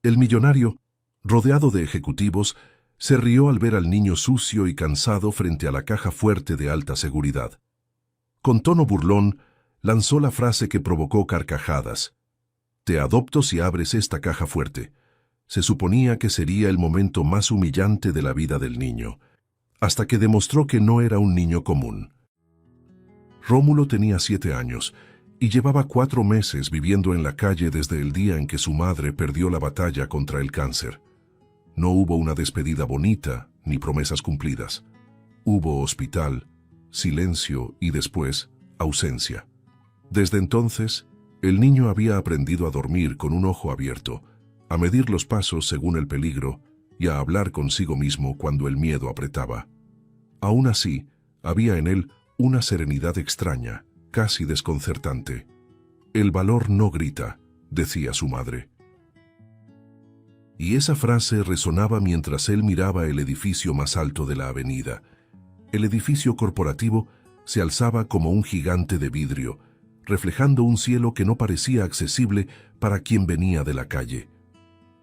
El millonario, rodeado de ejecutivos, se rió al ver al niño sucio y cansado frente a la caja fuerte de alta seguridad. Con tono burlón, lanzó la frase que provocó carcajadas. «Te adopto si abres esta caja fuerte». Se suponía que sería el momento más humillante de la vida del niño, hasta que demostró que no era un niño común. Rómulo tenía 7 años y llevaba 4 meses viviendo en la calle desde el día en que su madre perdió la batalla contra el cáncer. No hubo una despedida bonita ni promesas cumplidas. Hubo hospital, silencio y después ausencia. Desde entonces, el niño había aprendido a dormir con un ojo abierto, a medir los pasos según el peligro y a hablar consigo mismo cuando el miedo apretaba. Aún así, había en él una serenidad extraña, casi desconcertante. «El valor no grita», decía su madre. Y esa frase resonaba mientras él miraba el edificio más alto de la avenida. El edificio corporativo se alzaba como un gigante de vidrio, reflejando un cielo que no parecía accesible para quien venía de la calle.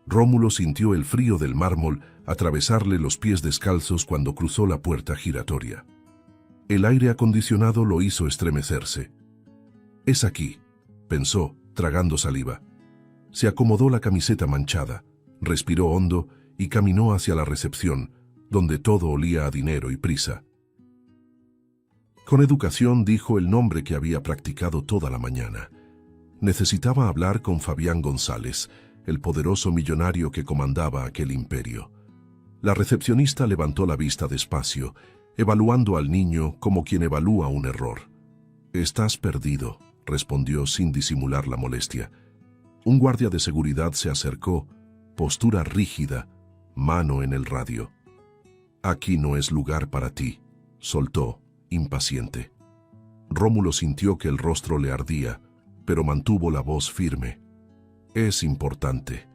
Rómulo sintió el frío del mármol atravesarle los pies descalzos cuando cruzó la puerta giratoria. El aire acondicionado lo hizo estremecerse. «Es aquí», pensó, tragando saliva. Se acomodó la camiseta manchada, respiró hondo y caminó hacia la recepción, donde todo olía a dinero y prisa. Con educación dijo el nombre que había practicado toda la mañana. Necesitaba hablar con Fabián González, el poderoso millonario que comandaba aquel imperio. La recepcionista levantó la vista despacio, evaluando al niño como quien evalúa un error. «Estás perdido», respondió sin disimular la molestia. Un guardia de seguridad se acercó, postura rígida, mano en el radio. «Aquí no es lugar para ti», soltó, impaciente. Rómulo sintió que el rostro le ardía, pero mantuvo la voz firme. «Es importante.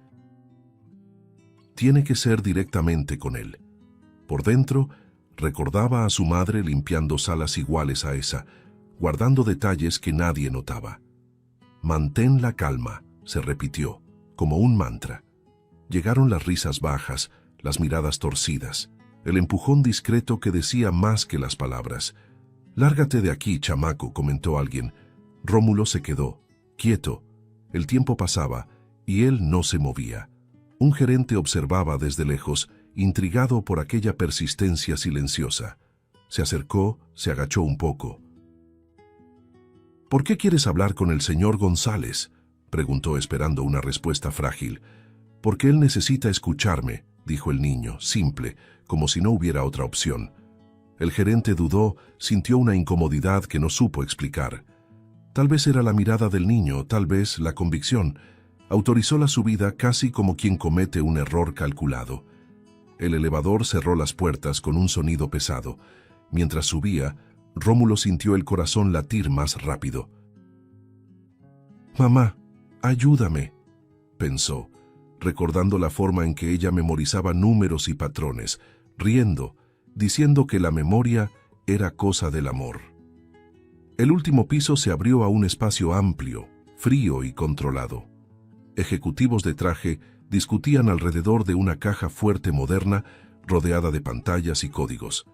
Tiene que ser directamente con él». Por dentro, recordaba a su madre limpiando salas iguales a esa, guardando detalles que nadie notaba. «Mantén la calma», se repitió, como un mantra. Llegaron las risas bajas, las miradas torcidas, el empujón discreto que decía más que las palabras. «Lárgate de aquí, chamaco», comentó alguien. Rómulo se quedó, quieto. El tiempo pasaba y él no se movía. Un gerente observaba desde lejos, intrigado por aquella persistencia silenciosa. Se acercó, se agachó un poco. «¿Por qué quieres hablar con el señor González?», preguntó esperando una respuesta frágil. «Porque él necesita escucharme», dijo el niño, simple, como si no hubiera otra opción. El gerente dudó, sintió una incomodidad que no supo explicar. Tal vez era la mirada del niño, tal vez la convicción. Autorizó la subida casi como quien comete un error calculado. El elevador cerró las puertas con un sonido pesado. Mientras subía, Rómulo sintió el corazón latir más rápido. «Mamá, ayúdame», pensó, recordando la forma en que ella memorizaba números y patrones, riendo, diciendo que la memoria era cosa del amor. El último piso se abrió a un espacio amplio, frío y controlado. Ejecutivos de traje discutían alrededor de una caja fuerte moderna rodeada de pantallas y códigos.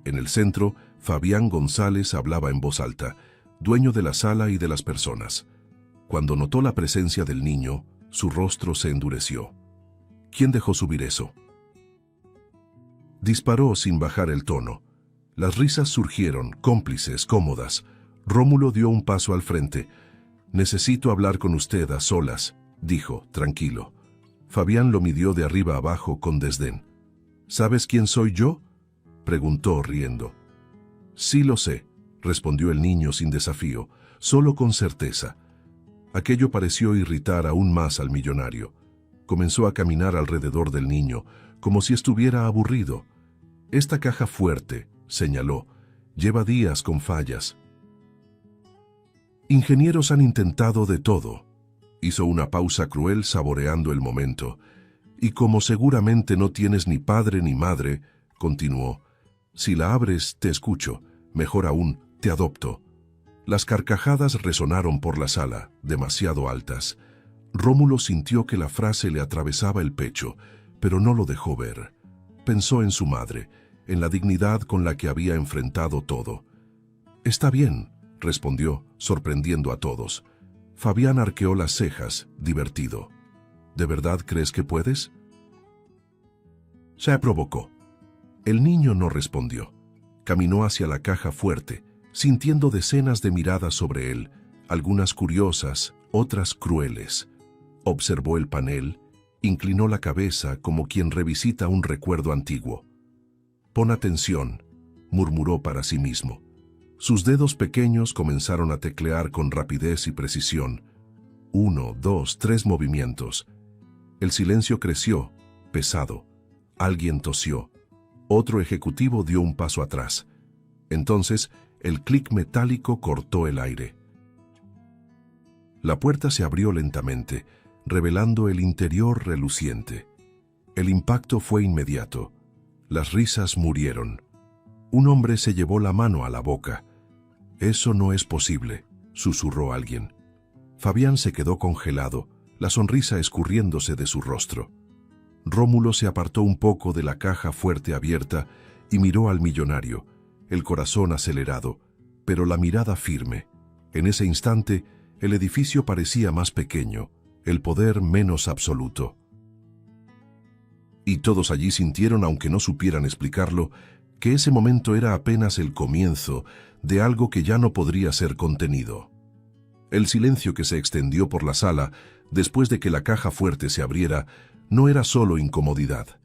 En el centro, Fabián González hablaba en voz alta, dueño de la sala y de las personas. Cuando notó la presencia del niño, su rostro se endureció. «¿Quién dejó subir eso?». Disparó sin bajar el tono. Las risas surgieron, cómplices, cómodas. Rómulo dio un paso al frente. «Necesito hablar con usted a solas», dijo, tranquilo. Fabián lo midió de arriba abajo con desdén. «¿Sabes quién soy yo?», preguntó riendo. «Sí lo sé», respondió el niño sin desafío, solo con certeza. Aquello pareció irritar aún más al millonario. Comenzó a caminar alrededor del niño, como si estuviera aburrido. «Esta caja fuerte», señaló, «lleva días con fallas. Ingenieros han intentado de todo». Hizo una pausa cruel saboreando el momento. «Y como seguramente no tienes ni padre ni madre», continuó, «si la abres, te escucho. Mejor aún, te adopto». Las carcajadas resonaron por la sala, demasiado altas. Rómulo sintió que la frase le atravesaba el pecho, pero no lo dejó ver. Pensó en su madre, en la dignidad con la que había enfrentado todo. «Está bien», respondió, sorprendiendo a todos. Fabián arqueó las cejas, divertido. «¿De verdad crees que puedes?». Se provocó. El niño no respondió. Caminó hacia la caja fuerte, sintiendo decenas de miradas sobre él, algunas curiosas, otras crueles. Observó el panel, inclinó la cabeza como quien revisita un recuerdo antiguo. «Pon atención», murmuró para sí mismo. Sus dedos pequeños comenzaron a teclear con rapidez y precisión. 1, 2, 3 movimientos. El silencio creció, pesado. Alguien tosió. Otro ejecutivo dio un paso atrás. Entonces, el clic metálico cortó el aire. La puerta se abrió lentamente, revelando el interior reluciente. El impacto fue inmediato. Las risas murieron. Un hombre se llevó la mano a la boca. «Eso no es posible», susurró alguien. Fabián se quedó congelado, la sonrisa escurriéndose de su rostro. Rómulo se apartó un poco de la caja fuerte abierta y miró al millonario, el corazón acelerado, pero la mirada firme. En ese instante, el edificio parecía más pequeño, el poder menos absoluto. Y todos allí sintieron, aunque no supieran explicarlo, que ese momento era apenas el comienzo de algo que ya no podría ser contenido. El silencio que se extendió por la sala, después de que la caja fuerte se abriera, no era solo incomodidad.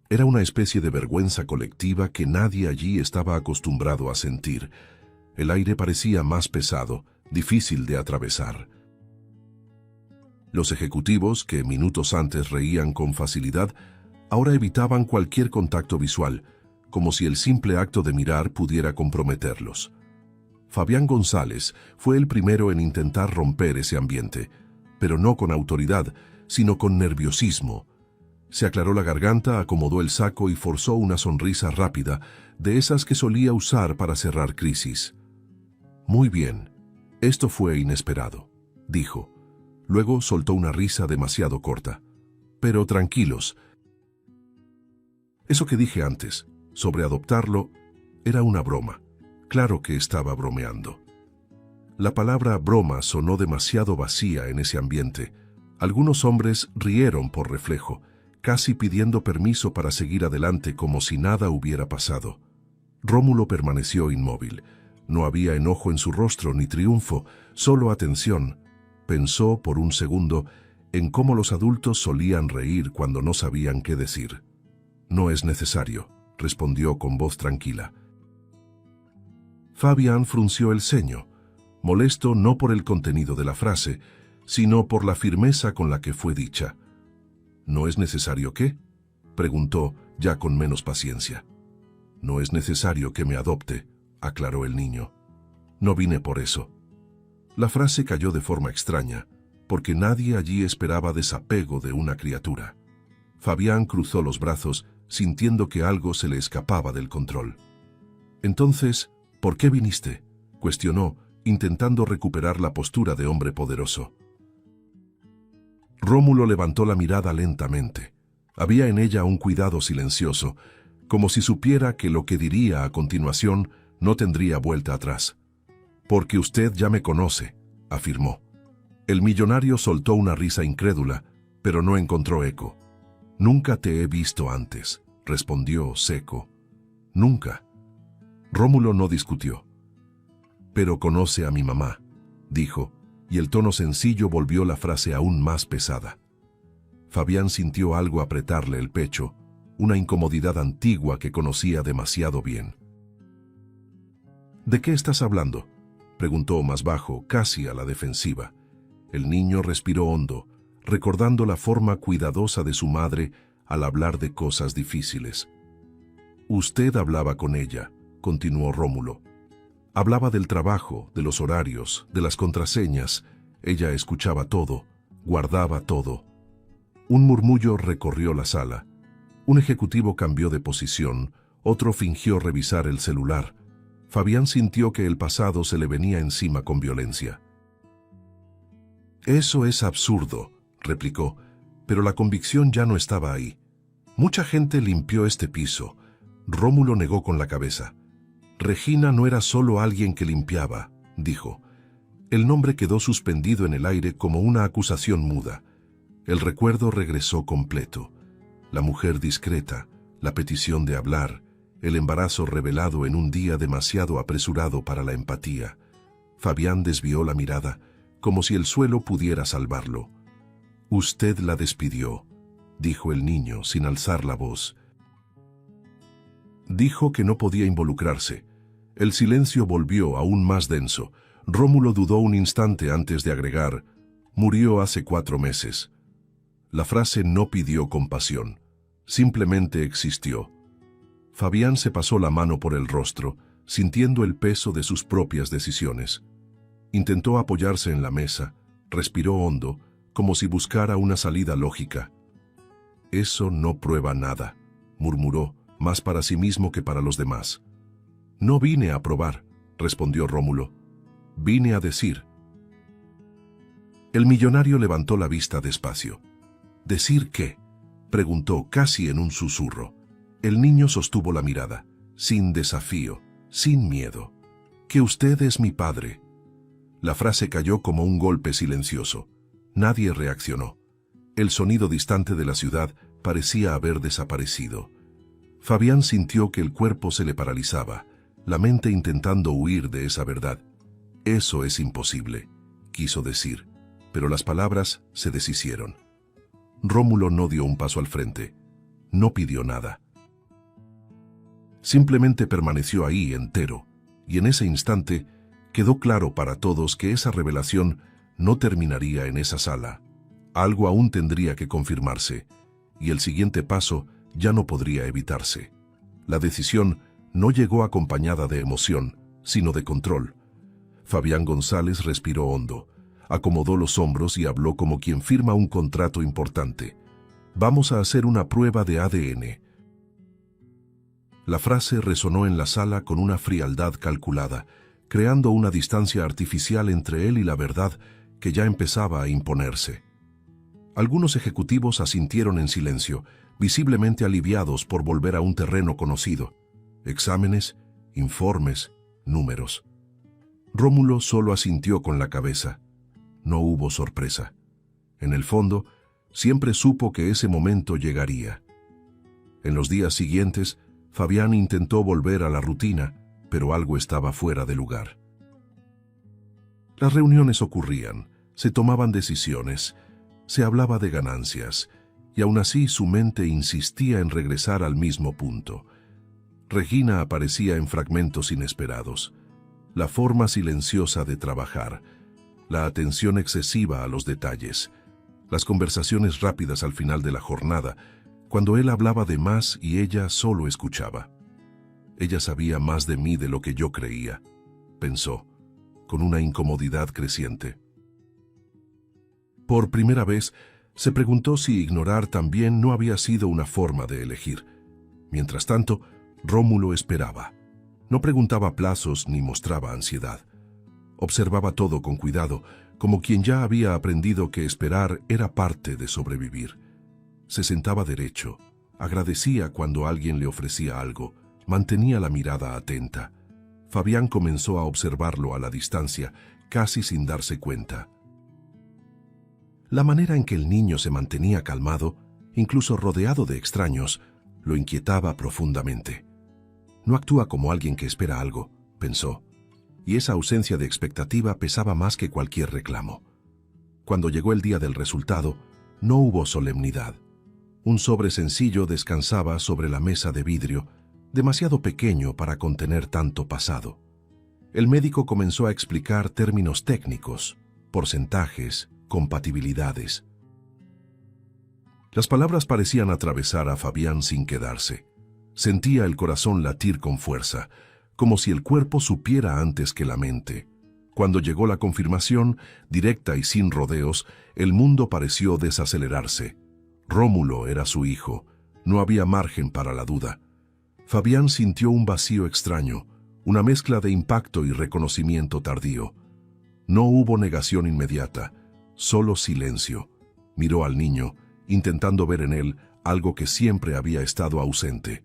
Era una especie de vergüenza colectiva que nadie allí estaba acostumbrado a sentir. El aire parecía más pesado, difícil de atravesar. Los ejecutivos, que minutos antes reían con facilidad, ahora evitaban cualquier contacto visual, como si el simple acto de mirar pudiera comprometerlos. Fabián González fue el primero en intentar romper ese ambiente, pero no con autoridad, sino con nerviosismo. Se aclaró la garganta, acomodó el saco y forzó una sonrisa rápida, de esas que solía usar para cerrar crisis. «Muy bien, esto fue inesperado», dijo. Luego soltó una risa demasiado corta. «Pero tranquilos. Eso que dije antes, sobre adoptarlo, era una broma. Claro que estaba bromeando». La palabra broma sonó demasiado vacía en ese ambiente. Algunos hombres rieron por reflejo, casi pidiendo permiso para seguir adelante como si nada hubiera pasado. Rómulo permaneció inmóvil. No había enojo en su rostro ni triunfo, solo atención. Pensó por un segundo en cómo los adultos solían reír cuando no sabían qué decir. «No es necesario», respondió con voz tranquila. Fabián frunció el ceño, molesto no por el contenido de la frase, sino por la firmeza con la que fue dicha. «¿No es necesario qué?», preguntó, ya con menos paciencia. «No es necesario que me adopte», aclaró el niño. «No vine por eso». La frase cayó de forma extraña, porque nadie allí esperaba desapego de una criatura. Fabián cruzó los brazos, sintiendo que algo se le escapaba del control. «Entonces, ¿por qué viniste?», cuestionó, intentando recuperar la postura de hombre poderoso. Rómulo levantó la mirada lentamente. Había en ella un cuidado silencioso, como si supiera que lo que diría a continuación no tendría vuelta atrás. «Porque usted ya me conoce», afirmó. El millonario soltó una risa incrédula, pero no encontró eco. «Nunca te he visto antes», respondió seco. «Nunca». Rómulo no discutió. «Pero conoce a mi mamá», dijo, y el tono sencillo volvió la frase aún más pesada. Fabián sintió algo apretarle el pecho, una incomodidad antigua que conocía demasiado bien. «¿De qué estás hablando?», preguntó más bajo, casi a la defensiva. El niño respiró hondo, recordando la forma cuidadosa de su madre al hablar de cosas difíciles. «Usted hablaba con ella», continuó Rómulo. «Hablaba del trabajo, de los horarios, de las contraseñas. Ella escuchaba todo, guardaba todo». Un murmullo recorrió la sala. Un ejecutivo cambió de posición, otro fingió revisar el celular. Fabián sintió que el pasado se le venía encima con violencia. «Eso es absurdo», replicó, pero la convicción ya no estaba ahí. Mucha gente limpió este piso. Rómulo negó con la cabeza. Regina no era solo alguien que limpiaba, dijo. El nombre quedó suspendido en el aire como una acusación muda. El recuerdo regresó completo. La mujer discreta, la petición de hablar, el embarazo revelado en un día demasiado apresurado para la empatía. Fabián desvió la mirada, como si el suelo pudiera salvarlo. «Usted la despidió», dijo el niño sin alzar la voz. Dijo que no podía involucrarse. El silencio volvió aún más denso. Rómulo dudó un instante antes de agregar, «Murió hace 4 meses». La frase no pidió compasión, simplemente existió. Fabián se pasó la mano por el rostro, sintiendo el peso de sus propias decisiones. Intentó apoyarse en la mesa, respiró hondo, como si buscara una salida lógica. «Eso no prueba nada», murmuró, más para sí mismo que para los demás. «No vine a probar», respondió Rómulo. «Vine a decir». El millonario levantó la vista despacio. «¿Decir qué?», preguntó casi en un susurro. El niño sostuvo la mirada, sin desafío, sin miedo. «Que usted es mi padre». La frase cayó como un golpe silencioso. Nadie reaccionó. El sonido distante de la ciudad parecía haber desaparecido. Fabián sintió que el cuerpo se le paralizaba, la mente intentando huir de esa verdad. «Eso es imposible», quiso decir, pero las palabras se deshicieron. Rómulo no dio un paso al frente. No pidió nada. Simplemente permaneció ahí entero, y en ese instante quedó claro para todos que esa revelación no terminaría en esa sala. Algo aún tendría que confirmarse, y el siguiente paso ya no podría evitarse. La decisión no llegó acompañada de emoción, sino de control. Fabián González respiró hondo, acomodó los hombros y habló como quien firma un contrato importante. «Vamos a hacer una prueba de ADN». La frase resonó en la sala con una frialdad calculada, creando una distancia artificial entre él y la verdad que ya empezaba a imponerse. Algunos ejecutivos asintieron en silencio, visiblemente aliviados por volver a un terreno conocido. Exámenes, informes, números. Rómulo solo asintió con la cabeza. No hubo sorpresa. En el fondo, siempre supo que ese momento llegaría. En los días siguientes, Fabián intentó volver a la rutina, pero algo estaba fuera de lugar. Las reuniones ocurrían, se tomaban decisiones, se hablaba de ganancias, y aún así su mente insistía en regresar al mismo punto. Regina aparecía en fragmentos inesperados. La forma silenciosa de trabajar, la atención excesiva a los detalles, las conversaciones rápidas al final de la jornada, cuando él hablaba de más y ella solo escuchaba. Ella sabía más de mí de lo que yo creía, pensó, con una incomodidad creciente. Por primera vez, se preguntó si ignorar también no había sido una forma de elegir. Mientras tanto, Rómulo esperaba. No preguntaba plazos ni mostraba ansiedad. Observaba todo con cuidado, como quien ya había aprendido que esperar era parte de sobrevivir. Se sentaba derecho, agradecía cuando alguien le ofrecía algo, mantenía la mirada atenta. Fabián comenzó a observarlo a la distancia, casi sin darse cuenta. La manera en que el niño se mantenía calmado, incluso rodeado de extraños, lo inquietaba profundamente. No actúa como alguien que espera algo, pensó, y esa ausencia de expectativa pesaba más que cualquier reclamo. Cuando llegó el día del resultado, no hubo solemnidad. Un sobre sencillo descansaba sobre la mesa de vidrio, demasiado pequeño para contener tanto pasado. El médico comenzó a explicar términos técnicos, porcentajes, compatibilidades. Las palabras parecían atravesar a Fabián sin quedarse. Sentía el corazón latir con fuerza, como si el cuerpo supiera antes que la mente. Cuando llegó la confirmación, directa y sin rodeos, el mundo pareció desacelerarse. Rómulo era su hijo. No había margen para la duda. Fabián sintió un vacío extraño, una mezcla de impacto y reconocimiento tardío. No hubo negación inmediata, solo silencio. Miró al niño, intentando ver en él algo que siempre había estado ausente.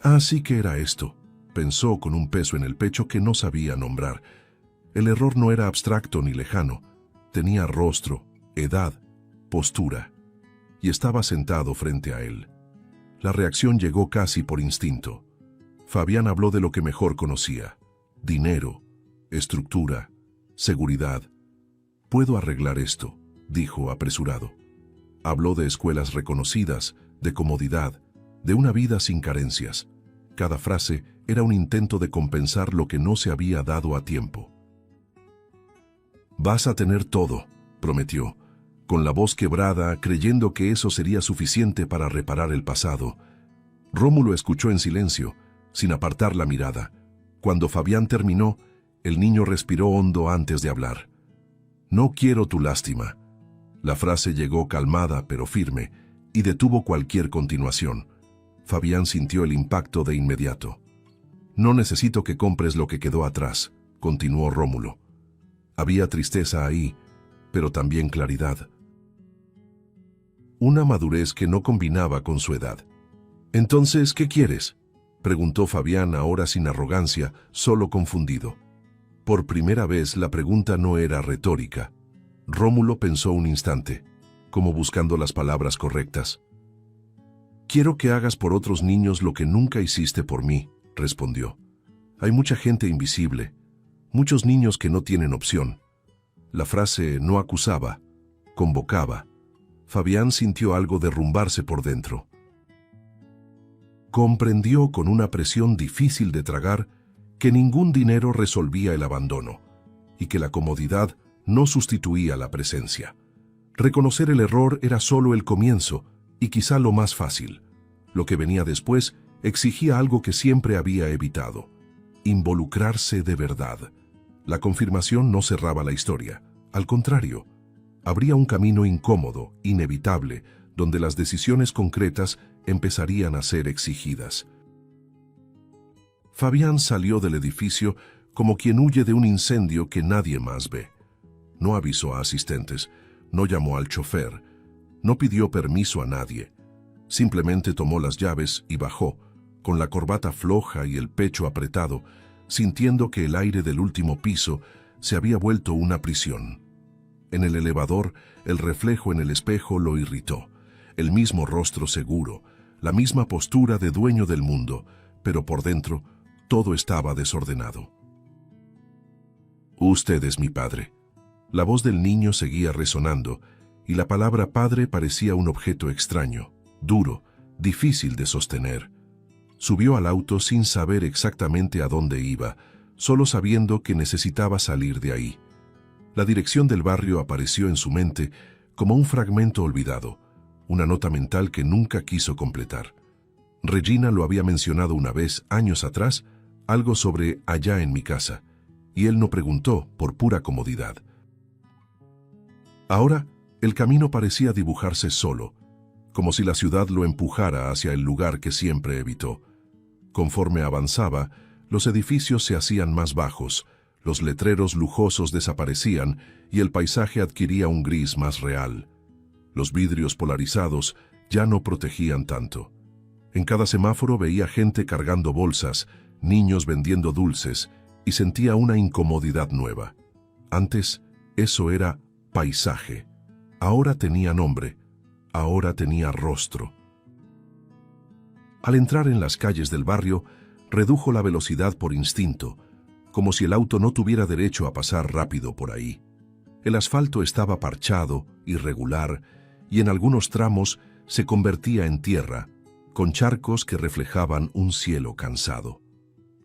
Así que era esto, pensó con un peso en el pecho que no sabía nombrar. El error no era abstracto ni lejano, tenía rostro, edad, postura, y estaba sentado frente a él. La reacción llegó casi por instinto. Fabián habló de lo que mejor conocía: dinero, estructura, seguridad. «Puedo arreglar esto», dijo apresurado. Habló de escuelas reconocidas, de comodidad, de una vida sin carencias. Cada frase era un intento de compensar lo que no se había dado a tiempo. «Vas a tener todo», prometió, con la voz quebrada, creyendo que eso sería suficiente para reparar el pasado. Rómulo escuchó en silencio, sin apartar la mirada. Cuando Fabián terminó, el niño respiró hondo antes de hablar. «No quiero tu lástima». La frase llegó calmada pero firme y detuvo cualquier continuación. Fabián sintió el impacto de inmediato. «No necesito que compres lo que quedó atrás», continuó Rómulo. Había tristeza ahí, pero también claridad. Una madurez que no combinaba con su edad. «Entonces, ¿qué quieres?», preguntó Fabián, ahora sin arrogancia, solo confundido. Por primera vez la pregunta no era retórica. Rómulo pensó un instante, como buscando las palabras correctas. «Quiero que hagas por otros niños lo que nunca hiciste por mí», respondió. «Hay mucha gente invisible, muchos niños que no tienen opción». La frase no acusaba, convocaba. Fabián sintió algo derrumbarse por dentro. Comprendió con una presión difícil de tragar que ningún dinero resolvía el abandono y que la comodidad no sustituía la presencia. Reconocer el error era solo el comienzo y quizá lo más fácil. Lo que venía después exigía algo que siempre había evitado: involucrarse de verdad. La confirmación no cerraba la historia. Al contrario, abría un camino incómodo, inevitable, donde las decisiones concretas empezarían a ser exigidas. Fabián salió del edificio como quien huye de un incendio que nadie más ve. No avisó a asistentes, no llamó al chofer, no pidió permiso a nadie. Simplemente tomó las llaves y bajó, con la corbata floja y el pecho apretado, sintiendo que el aire del último piso se había vuelto una prisión. En el elevador, el reflejo en el espejo lo irritó. El mismo rostro seguro, la misma postura de dueño del mundo, pero por dentro todo estaba desordenado. «Usted es mi padre». La voz del niño seguía resonando, y la palabra padre parecía un objeto extraño, duro, difícil de sostener. Subió al auto sin saber exactamente a dónde iba, solo sabiendo que necesitaba salir de ahí. La dirección del barrio apareció en su mente como un fragmento olvidado, una nota mental que nunca quiso completar. Regina lo había mencionado una vez, años atrás, algo sobre allá en mi casa, y él no preguntó por pura comodidad. Ahora, el camino parecía dibujarse solo, como si la ciudad lo empujara hacia el lugar que siempre evitó. Conforme avanzaba, los edificios se hacían más bajos, los letreros lujosos desaparecían y el paisaje adquiría un gris más real. Los vidrios polarizados ya no protegían tanto. En cada semáforo veía gente cargando bolsas, niños vendiendo dulces, y sentía una incomodidad nueva. Antes, eso era paisaje. Ahora tenía nombre, ahora tenía rostro. Al entrar en las calles del barrio, redujo la velocidad por instinto, como si el auto no tuviera derecho a pasar rápido por ahí. El asfalto estaba parchado, irregular, y en algunos tramos se convertía en tierra, con charcos que reflejaban un cielo cansado.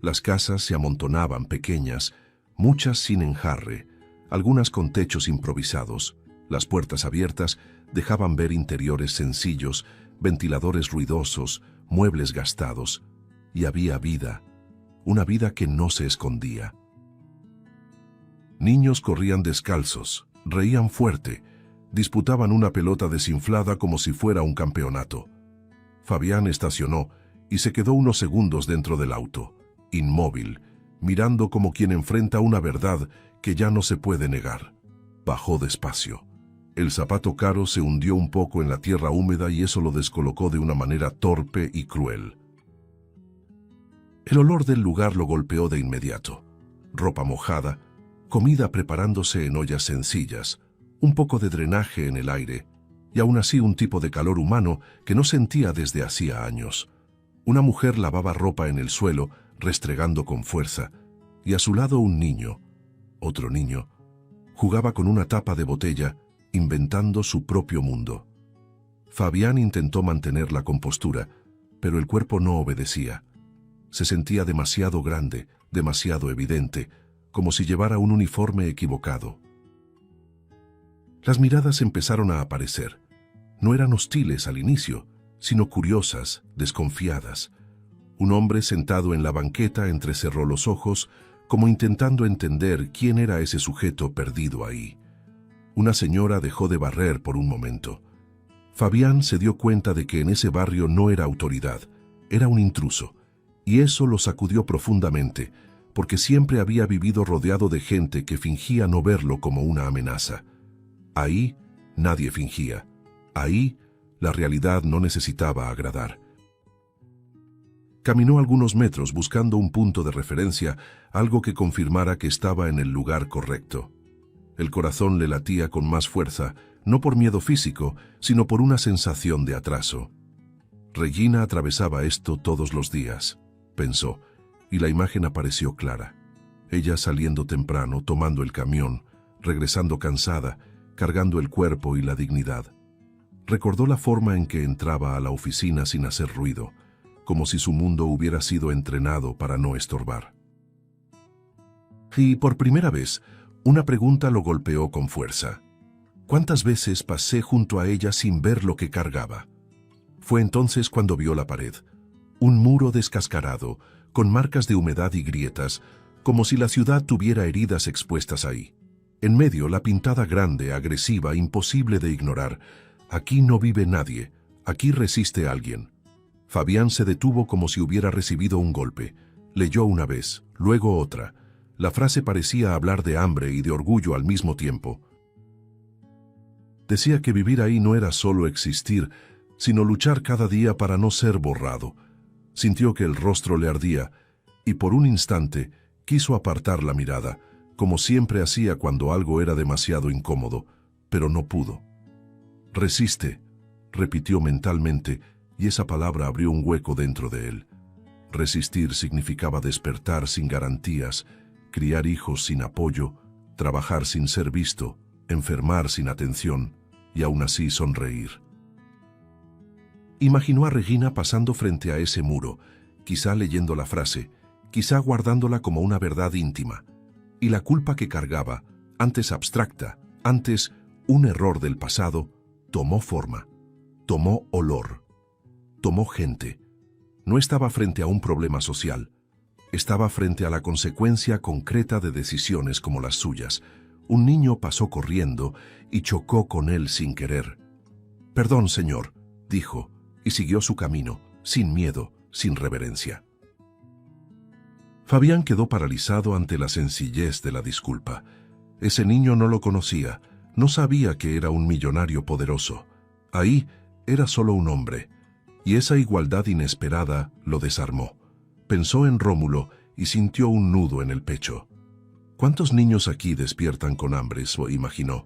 Las casas se amontonaban pequeñas, muchas sin enjarre, algunas con techos improvisados. Las puertas abiertas dejaban ver interiores sencillos, ventiladores ruidosos, muebles gastados. Y había vida, una vida que no se escondía. Niños corrían descalzos, reían fuerte, disputaban una pelota desinflada como si fuera un campeonato. Fabián estacionó y se quedó unos segundos dentro del auto, inmóvil, mirando como quien enfrenta una verdad que ya no se puede negar. Bajó despacio. El zapato caro se hundió un poco en la tierra húmeda y eso lo descolocó de una manera torpe y cruel. El olor del lugar lo golpeó de inmediato. Ropa mojada, comida preparándose en ollas sencillas, un poco de drenaje en el aire, y aún así un tipo de calor humano que no sentía desde hacía años. Una mujer lavaba ropa en el suelo, restregando con fuerza, y a su lado un niño, otro niño, jugaba con una tapa de botella, inventando su propio mundo. Fabián intentó mantener la compostura, pero el cuerpo no obedecía. Se sentía demasiado grande, demasiado evidente, como si llevara un uniforme equivocado. Las miradas empezaron a aparecer. No eran hostiles al inicio, sino curiosas, desconfiadas. Un hombre sentado en la banqueta entrecerró los ojos, como intentando entender quién era ese sujeto perdido ahí. Una señora dejó de barrer por un momento. Fabián se dio cuenta de que en ese barrio no era autoridad, era un intruso, y eso lo sacudió profundamente, porque siempre había vivido rodeado de gente que fingía no verlo como una amenaza. Ahí nadie fingía. Ahí la realidad no necesitaba agradar. Caminó algunos metros buscando un punto de referencia, algo que confirmara que estaba en el lugar correcto. El corazón le latía con más fuerza, no por miedo físico, sino por una sensación de atraso. Regina atravesaba esto todos los días, pensó, y la imagen apareció clara. Ella saliendo temprano, tomando el camión, regresando cansada, cargando el cuerpo y la dignidad. Recordó la forma en que entraba a la oficina sin hacer ruido, como si su mundo hubiera sido entrenado para no estorbar. Y por primera vez, una pregunta lo golpeó con fuerza. ¿Cuántas veces pasé junto a ella sin ver lo que cargaba? Fue entonces cuando vio la pared, un muro descascarado, con marcas de humedad y grietas, como si la ciudad tuviera heridas expuestas ahí. En medio, la pintada grande, agresiva, imposible de ignorar. Aquí no vive nadie, aquí resiste alguien. Fabián se detuvo como si hubiera recibido un golpe. Leyó una vez, luego otra. La frase parecía hablar de hambre y de orgullo al mismo tiempo. Decía que vivir ahí no era solo existir, sino luchar cada día para no ser borrado. Sintió que el rostro le ardía, y por un instante quiso apartar la mirada, como siempre hacía cuando algo era demasiado incómodo, pero no pudo. Resiste, repitió mentalmente, y esa palabra abrió un hueco dentro de él. Resistir significaba despertar sin garantías, criar hijos sin apoyo, trabajar sin ser visto, enfermar sin atención, y aún así sonreír. Imaginó a Regina pasando frente a ese muro, quizá leyendo la frase, quizá guardándola como una verdad íntima. Y la culpa que cargaba, antes abstracta, antes un error del pasado, tomó forma, tomó olor, tomó gente. No estaba frente a un problema social, estaba frente a la consecuencia concreta de decisiones como las suyas. Un niño pasó corriendo y chocó con él sin querer. «Perdón, señor», dijo, y siguió su camino, sin miedo, sin reverencia. Fabián quedó paralizado ante la sencillez de la disculpa. Ese niño no lo conocía, no sabía que era un millonario poderoso. Ahí era solo un hombre, y esa igualdad inesperada lo desarmó. Pensó en Rómulo y sintió un nudo en el pecho. ¿Cuántos niños aquí despiertan con hambre?, imaginó.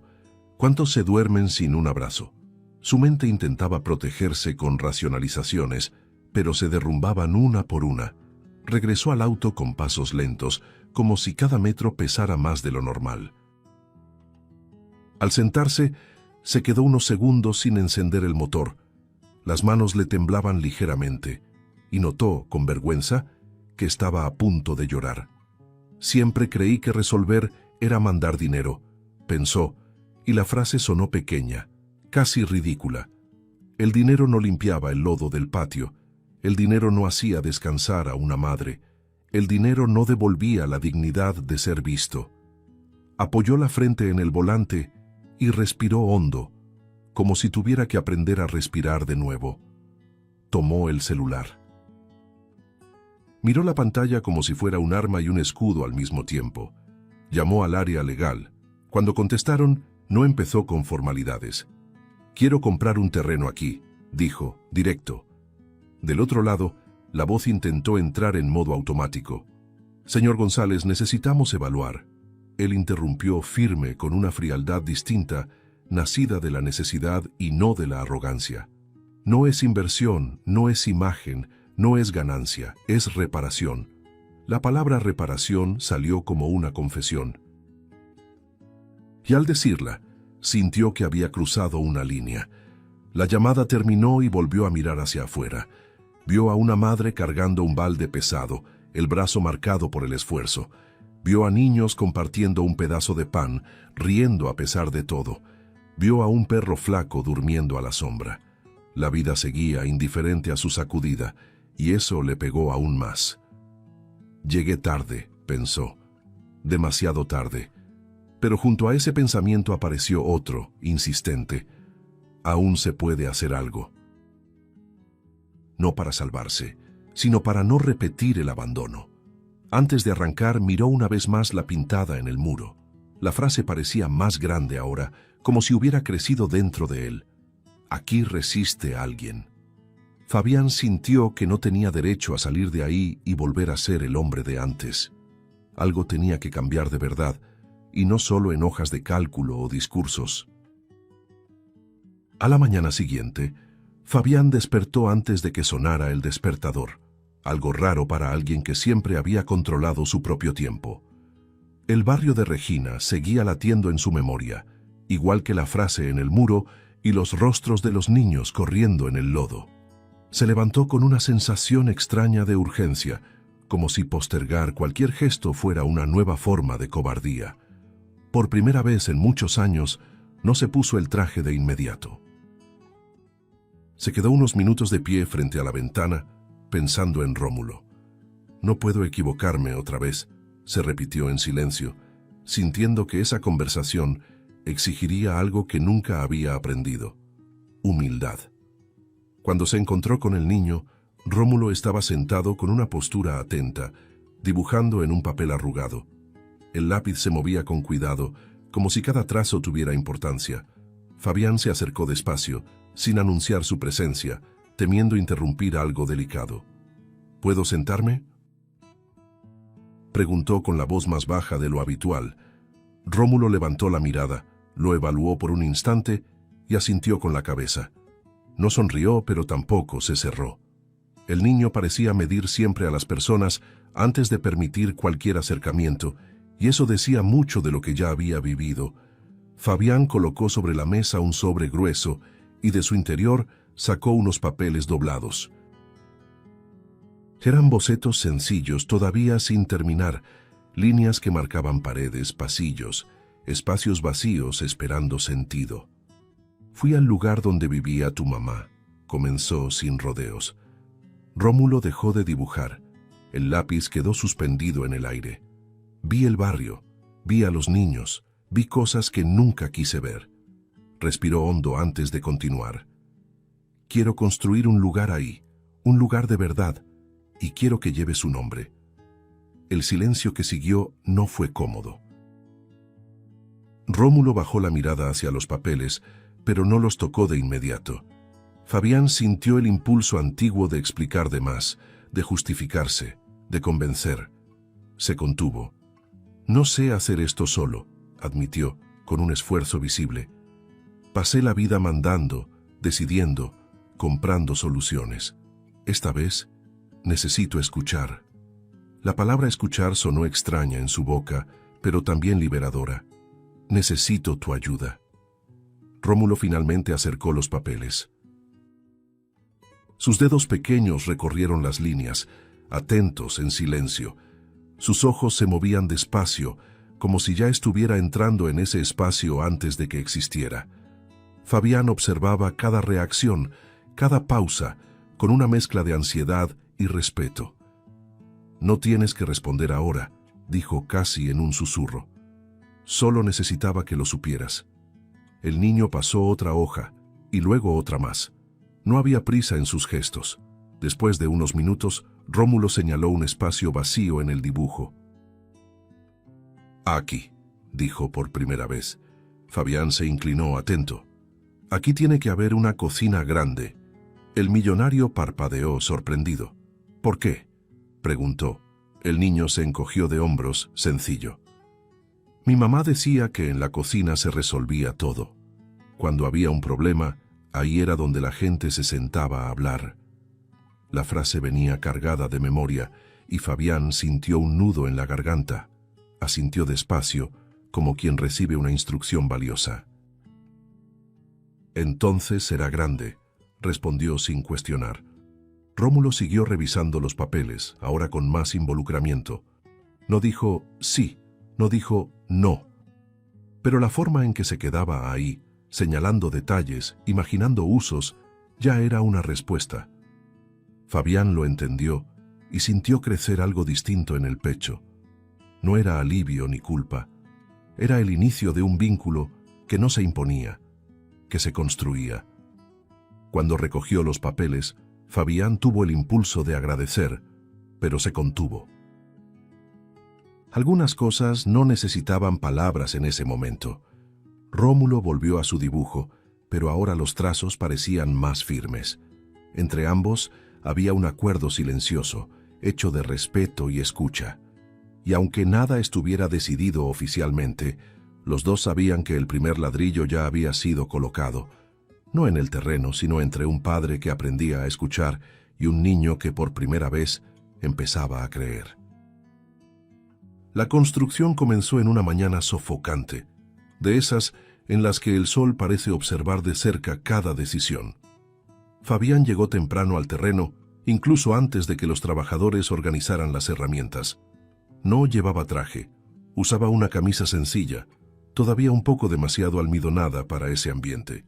¿Cuántos se duermen sin un abrazo? Su mente intentaba protegerse con racionalizaciones, pero se derrumbaban una por una. Regresó al auto con pasos lentos, como si cada metro pesara más de lo normal. Al sentarse, se quedó unos segundos sin encender el motor. Las manos le temblaban ligeramente, y notó, con vergüenza, que estaba a punto de llorar. Siempre creí que resolver era mandar dinero, pensó, y la frase sonó pequeña, casi ridícula. El dinero no limpiaba el lodo del patio, el dinero no hacía descansar a una madre, el dinero no devolvía la dignidad de ser visto. Apoyó la frente en el volante y respiró hondo, como si tuviera que aprender a respirar de nuevo. Tomó el celular. Miró la pantalla como si fuera un arma y un escudo al mismo tiempo. Llamó al área legal. Cuando contestaron, No empezó con formalidades. «Quiero comprar un terreno aquí», dijo, directo. Del otro lado, la voz intentó entrar en modo automático. «Señor González, necesitamos evaluar». Él interrumpió firme con una frialdad distinta, nacida de la necesidad y no de la arrogancia. «No es inversión, no es imagen, no es ganancia, es reparación». La palabra reparación salió como una confesión. Y al decirla, sintió que había cruzado una línea. La llamada terminó y volvió a mirar hacia afuera. Vio a una madre cargando un balde pesado, el brazo marcado por el esfuerzo. Vio a niños compartiendo un pedazo de pan, riendo a pesar de todo. Vio a un perro flaco durmiendo a la sombra. La vida seguía indiferente a su sacudida, y eso le pegó aún más. «Llegué tarde», pensó. «Demasiado tarde». Pero junto a ese pensamiento apareció otro, insistente. «Aún se puede hacer algo». No para salvarse, sino para no repetir el abandono. Antes de arrancar, miró una vez más la pintada en el muro. La frase parecía más grande ahora, como si hubiera crecido dentro de él. «Aquí resiste alguien». Fabián sintió que no tenía derecho a salir de ahí y volver a ser el hombre de antes. Algo tenía que cambiar de verdad, y no solo en hojas de cálculo o discursos. A la mañana siguiente, Fabián despertó antes de que sonara el despertador, algo raro para alguien que siempre había controlado su propio tiempo. El barrio de Regina seguía latiendo en su memoria, igual que la frase en el muro y los rostros de los niños corriendo en el lodo. Se levantó con una sensación extraña de urgencia, como si postergar cualquier gesto fuera una nueva forma de cobardía. Por primera vez en muchos años, no se puso el traje de inmediato. Se quedó unos minutos de pie frente a la ventana, pensando en Rómulo. «No puedo equivocarme otra vez», se repitió en silencio, sintiendo que esa conversación exigiría algo que nunca había aprendido: humildad. Cuando se encontró con el niño, Rómulo estaba sentado con una postura atenta, dibujando en un papel arrugado. El lápiz se movía con cuidado, como si cada trazo tuviera importancia. Fabián se acercó despacio, sin anunciar su presencia, temiendo interrumpir algo delicado. «¿Puedo sentarme?», preguntó con la voz más baja de lo habitual. Rómulo levantó la mirada, lo evaluó por un instante y asintió con la cabeza. No sonrió, pero tampoco se cerró. El niño parecía medir siempre a las personas antes de permitir cualquier acercamiento, y eso decía mucho de lo que ya había vivido. Fabián colocó sobre la mesa un sobre grueso y de su interior sacó unos papeles doblados. Eran bocetos sencillos, todavía sin terminar, líneas que marcaban paredes, pasillos, espacios vacíos esperando sentido. «Fui al lugar donde vivía tu mamá», comenzó sin rodeos. Rómulo dejó de dibujar. El lápiz quedó suspendido en el aire. «Vi el barrio, vi a los niños, vi cosas que nunca quise ver». Respiró hondo antes de continuar. «Quiero construir un lugar ahí, un lugar de verdad, y quiero que lleve su nombre». El silencio que siguió no fue cómodo. Rómulo bajó la mirada hacia los papeles, pero no los tocó de inmediato. Fabián sintió el impulso antiguo de explicar de más, de justificarse, de convencer. Se contuvo. «No sé hacer esto solo», admitió, con un esfuerzo visible. «Pasé la vida mandando, decidiendo, comprando soluciones. Esta vez, necesito escuchar». La palabra escuchar sonó extraña en su boca, pero también liberadora. «Necesito tu ayuda». Rómulo finalmente acercó los papeles. Sus dedos pequeños recorrieron las líneas, atentos, en silencio. Sus ojos se movían despacio, como si ya estuviera entrando en ese espacio antes de que existiera. Fabián observaba cada reacción, cada pausa, con una mezcla de ansiedad y respeto. «No tienes que responder ahora», dijo casi en un susurro. «Solo necesitaba que lo supieras». El niño pasó otra hoja, y luego otra más. No había prisa en sus gestos. Después de unos minutos, Rómulo señaló un espacio vacío en el dibujo. «Aquí», dijo por primera vez, Fabián se inclinó atento. Aquí tiene que haber una cocina grande. El millonario parpadeó sorprendido. ¿Por qué?, preguntó. El niño se encogió de hombros, sencillo. Mi mamá decía que en la cocina se resolvía todo. Cuando había un problema, ahí era donde la gente se sentaba a hablar. La frase venía cargada de memoria y Fabián sintió un nudo en la garganta. Asintió despacio, como quien recibe una instrucción valiosa. Entonces será grande, respondió sin cuestionar. Rómulo siguió revisando los papeles, ahora con más involucramiento. No dijo sí, no dijo no. Pero la forma en que se quedaba ahí, señalando detalles, imaginando usos, ya era una respuesta. Fabián lo entendió y sintió crecer algo distinto en el pecho. No era alivio ni culpa. Era el inicio de un vínculo que no se imponía, que se construía. Cuando recogió los papeles, Fabián tuvo el impulso de agradecer, pero se contuvo. Algunas cosas no necesitaban palabras en ese momento. Rómulo volvió a su dibujo, pero ahora los trazos parecían más firmes. Entre ambos había un acuerdo silencioso, hecho de respeto y escucha. Y aunque nada estuviera decidido oficialmente, los dos sabían que el primer ladrillo ya había sido colocado, no en el terreno, sino entre un padre que aprendía a escuchar y un niño que por primera vez empezaba a creer. La construcción comenzó en una mañana sofocante, de esas en las que el sol parece observar de cerca cada decisión. Fabián llegó temprano al terreno, incluso antes de que los trabajadores organizaran las herramientas. No llevaba traje, usaba una camisa sencilla, todavía un poco demasiado almidonada para ese ambiente.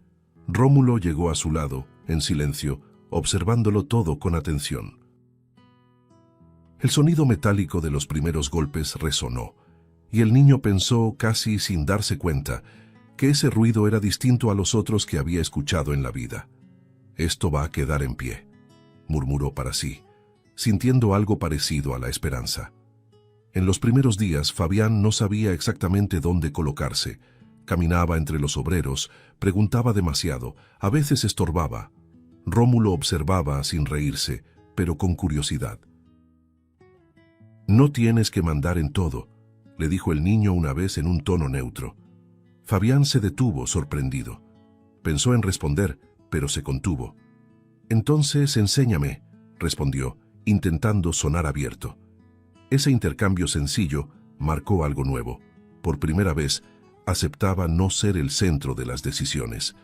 Rómulo llegó a su lado, en silencio, observándolo todo con atención. El sonido metálico de los primeros golpes resonó, y el niño pensó, casi sin darse cuenta, que ese ruido era distinto a los otros que había escuchado en la vida. «Esto va a quedar en pie», murmuró para sí, sintiendo algo parecido a la esperanza. En los primeros días, Fabián no sabía exactamente dónde colocarse. Caminaba entre los obreros, preguntaba demasiado, a veces estorbaba. Rómulo observaba sin reírse, pero con curiosidad. «No tienes que mandar en todo», le dijo el niño una vez en un tono neutro. Fabián se detuvo, sorprendido. Pensó en responder, pero se contuvo. «Entonces, enséñame», respondió, intentando sonar abierto. Ese intercambio sencillo marcó algo nuevo. Por primera vez, aceptaba no ser el centro de las decisiones.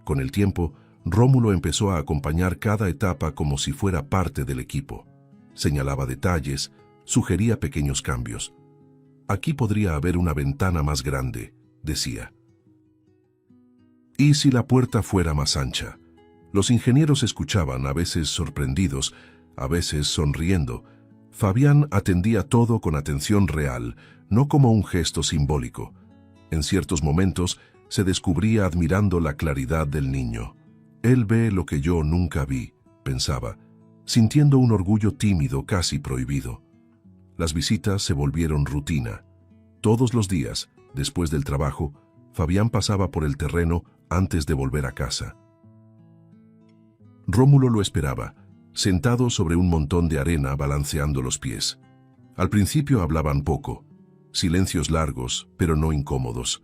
Con el tiempo, Rómulo empezó a acompañar cada etapa como si fuera parte del equipo. Señalaba detalles, sugería pequeños cambios. «Aquí podría haber una ventana más grande», decía. «¿Y si la puerta fuera más ancha?». Los ingenieros escuchaban, a veces sorprendidos, a veces sonriendo. Fabián atendía todo con atención real, no como un gesto simbólico. En ciertos momentos se descubría admirando la claridad del niño. «Él ve lo que yo nunca vi», pensaba, sintiendo un orgullo tímido, casi prohibido. Las visitas se volvieron rutina. Todos los días, después del trabajo, Fabián pasaba por el terreno antes de volver a casa. Rómulo lo esperaba, sentado sobre un montón de arena balanceando los pies. Al principio hablaban poco, silencios largos, pero no incómodos.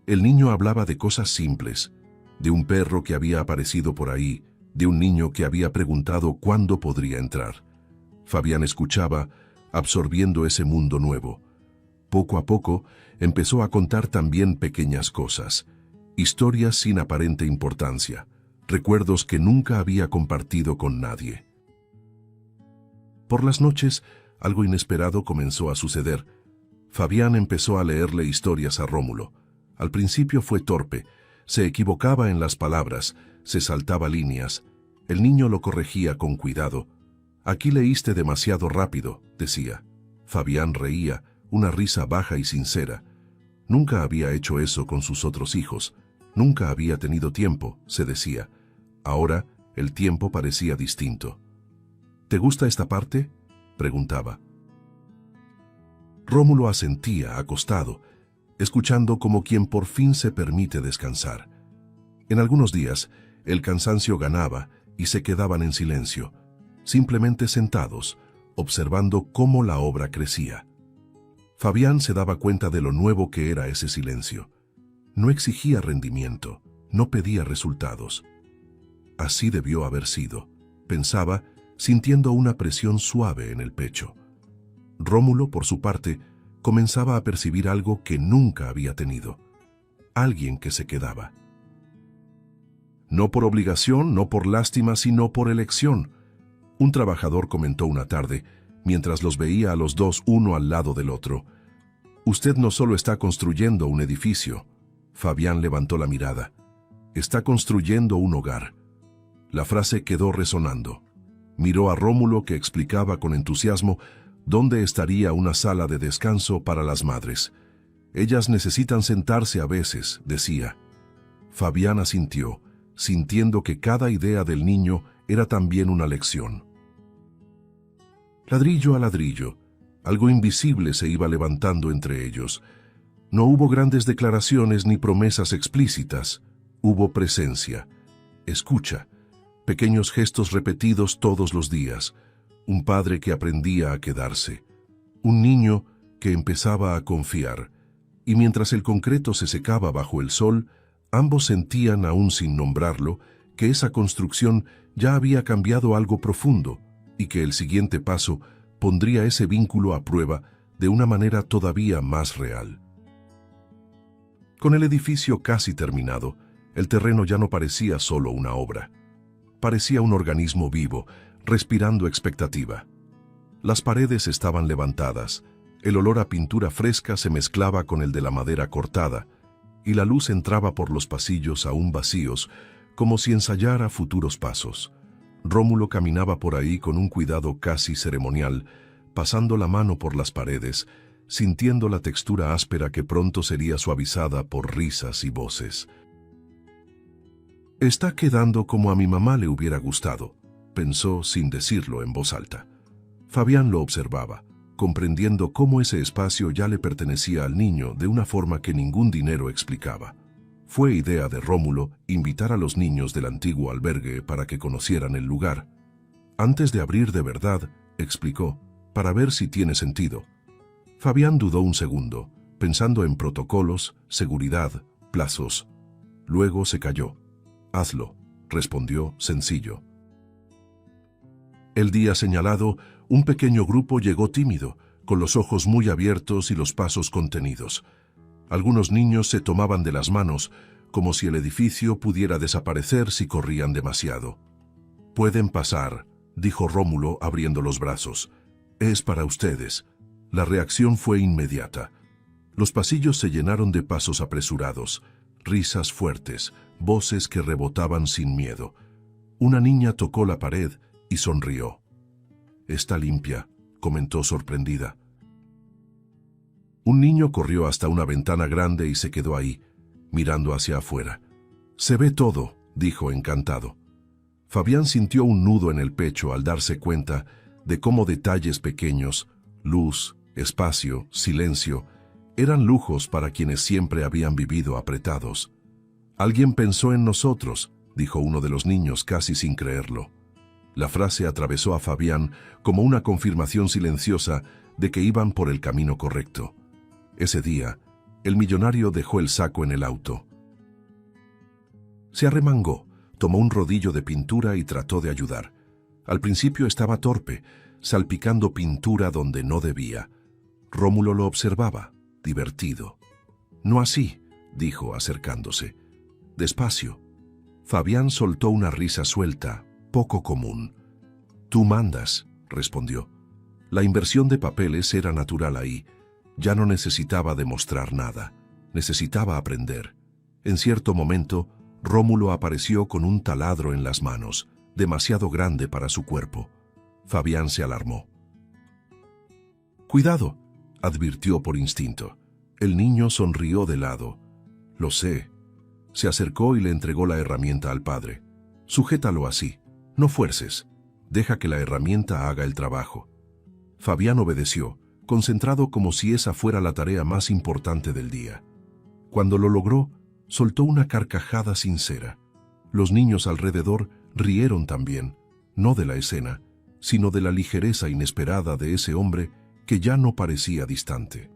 El niño hablaba de cosas simples, de un perro que había aparecido por ahí, de un niño que había preguntado cuándo podría entrar. Fabián escuchaba, absorbiendo ese mundo nuevo. Poco a poco, empezó a contar también pequeñas cosas, historias sin aparente importancia, recuerdos que nunca había compartido con nadie. Por las noches, algo inesperado comenzó a suceder. Fabián empezó a leerle historias a Rómulo. Al principio fue torpe, se equivocaba en las palabras, se saltaba líneas. El niño lo corregía con cuidado. «Aquí leíste demasiado rápido», decía. Fabián reía, una risa baja y sincera. Nunca había hecho eso con sus otros hijos. Nunca había tenido tiempo, se decía. Ahora, el tiempo parecía distinto. «¿Te gusta esta parte?», preguntaba. Rómulo asentía, acostado. escuchando como quien por fin se permite descansar. En algunos días, el cansancio ganaba y se quedaban en silencio, simplemente sentados, observando cómo la obra crecía. Fabián se daba cuenta de lo nuevo que era ese silencio. No exigía rendimiento, no pedía resultados. Así debió haber sido, pensaba, sintiendo una presión suave en el pecho. Rómulo, por su parte, comenzaba a percibir algo que nunca había tenido. Alguien que se quedaba. No por obligación, no por lástima, sino por elección. Un trabajador comentó una tarde, mientras los veía a los dos uno al lado del otro: «Usted no solo está construyendo un edificio». Fabián levantó la mirada. «Está construyendo un hogar». La frase quedó resonando. Miró a Rómulo, que explicaba con entusiasmo dónde estaría una sala de descanso para las madres. «Ellas necesitan sentarse a veces», decía. Fabián asintió, sintiendo que cada idea del niño era también una lección. Ladrillo a ladrillo, algo invisible se iba levantando entre ellos. No hubo grandes declaraciones ni promesas explícitas. Hubo presencia, escucha, pequeños gestos repetidos todos los días, un padre que aprendía a quedarse, un niño que empezaba a confiar, y mientras el concreto se secaba bajo el sol, ambos sentían, aún sin nombrarlo, que esa construcción ya había cambiado algo profundo y que el siguiente paso pondría ese vínculo a prueba de una manera todavía más real. Con el edificio casi terminado, el terreno ya no parecía solo una obra. Parecía un organismo vivo, respirando expectativa. Las paredes estaban levantadas, el olor a pintura fresca se mezclaba con el de la madera cortada, y la luz entraba por los pasillos aún vacíos, como si ensayara futuros pasos. Rómulo caminaba por ahí con un cuidado casi ceremonial, pasando la mano por las paredes, sintiendo la textura áspera que pronto sería suavizada por risas y voces. «Está quedando como a mi mamá le hubiera gustado», pensó sin decirlo en voz alta. Fabián lo observaba, comprendiendo cómo ese espacio ya le pertenecía al niño de una forma que ningún dinero explicaba. Fue idea de Rómulo invitar a los niños del antiguo albergue para que conocieran el lugar. «Antes de abrir de verdad», explicó, «para ver si tiene sentido». Fabián dudó un segundo, pensando en protocolos, seguridad, plazos. Luego se calló. «Hazlo», respondió, sencillo. El día señalado, un pequeño grupo llegó tímido, con los ojos muy abiertos y los pasos contenidos. Algunos niños se tomaban de las manos, como si el edificio pudiera desaparecer si corrían demasiado. «Pueden pasar», dijo Rómulo abriendo los brazos. «Es para ustedes». La reacción fue inmediata. Los pasillos se llenaron de pasos apresurados, risas fuertes, voces que rebotaban sin miedo. Una niña tocó la pared y sonrió. «Está limpia», comentó sorprendida. Un niño corrió hasta una ventana grande y se quedó ahí, mirando hacia afuera. «Se ve todo», dijo encantado. Fabián sintió un nudo en el pecho al darse cuenta de cómo detalles pequeños, luz, espacio, silencio, eran lujos para quienes siempre habían vivido apretados. «Alguien pensó en nosotros», dijo uno de los niños casi sin creerlo. La frase atravesó a Fabián como una confirmación silenciosa de que iban por el camino correcto. Ese día, el millonario dejó el saco en el auto. Se arremangó, tomó un rodillo de pintura y trató de ayudar. Al principio estaba torpe, salpicando pintura donde no debía. Rómulo lo observaba, divertido. «No así», dijo acercándose. «Despacio». Fabián soltó una risa suelta, poco común. «Tú mandas», respondió. La inversión de papeles era natural ahí. Ya no necesitaba demostrar nada. Necesitaba aprender. En cierto momento, Rómulo apareció con un taladro en las manos, demasiado grande para su cuerpo. Fabián se alarmó. «Cuidado», advirtió por instinto. El niño sonrió de lado. «Lo sé». Se acercó y le entregó la herramienta al padre. «Sujétalo así. No fuerces. Deja que la herramienta haga el trabajo». Fabián obedeció, concentrado como si esa fuera la tarea más importante del día. Cuando lo logró, soltó una carcajada sincera. Los niños alrededor rieron también, no de la escena, sino de la ligereza inesperada de ese hombre que ya no parecía distante.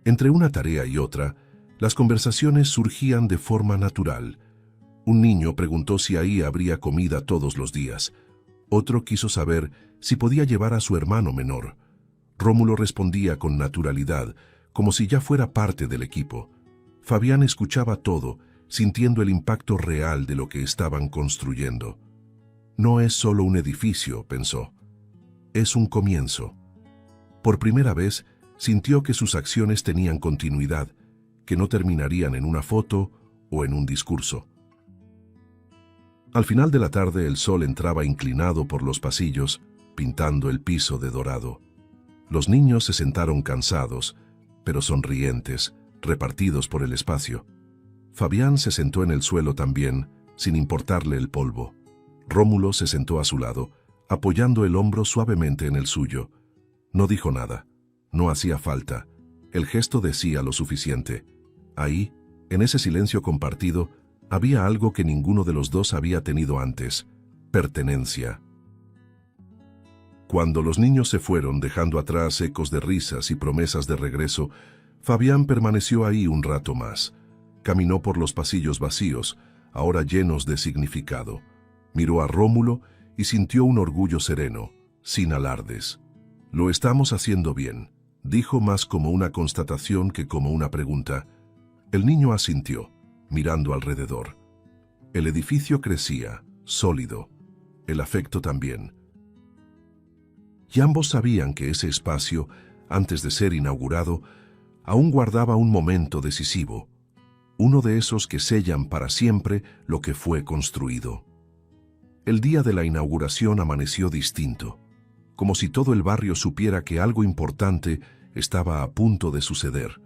Entre una tarea y otra, las conversaciones surgían de forma natural. Un niño preguntó si ahí habría comida todos los días. Otro quiso saber si podía llevar a su hermano menor. Rómulo respondía con naturalidad, como si ya fuera parte del equipo. Fabián escuchaba todo, sintiendo el impacto real de lo que estaban construyendo. No es solo un edificio, pensó. Es un comienzo. Por primera vez, sintió que sus acciones tenían continuidad, que no terminarían en una foto o en un discurso. Al final de la tarde el sol entraba inclinado por los pasillos, pintando el piso de dorado. Los niños se sentaron cansados, pero sonrientes, repartidos por el espacio. Fabián se sentó en el suelo también, sin importarle el polvo. Rómulo se sentó a su lado, apoyando el hombro suavemente en el suyo. No dijo nada. No hacía falta. El gesto decía lo suficiente. Ahí, en ese silencio compartido, había algo que ninguno de los dos había tenido antes: pertenencia. Cuando los niños se fueron dejando atrás ecos de risas y promesas de regreso, Fabián permaneció ahí un rato más. Caminó por los pasillos vacíos, ahora llenos de significado. Miró a Rómulo y sintió un orgullo sereno, sin alardes. «Lo estamos haciendo bien», dijo más como una constatación que como una pregunta. El niño asintió, mirando alrededor. El edificio crecía, sólido. El afecto también. Y ambos sabían que ese espacio, antes de ser inaugurado, aún guardaba un momento decisivo, uno de esos que sellan para siempre lo que fue construido. El día de la inauguración amaneció distinto, como si todo el barrio supiera que algo importante estaba a punto de suceder.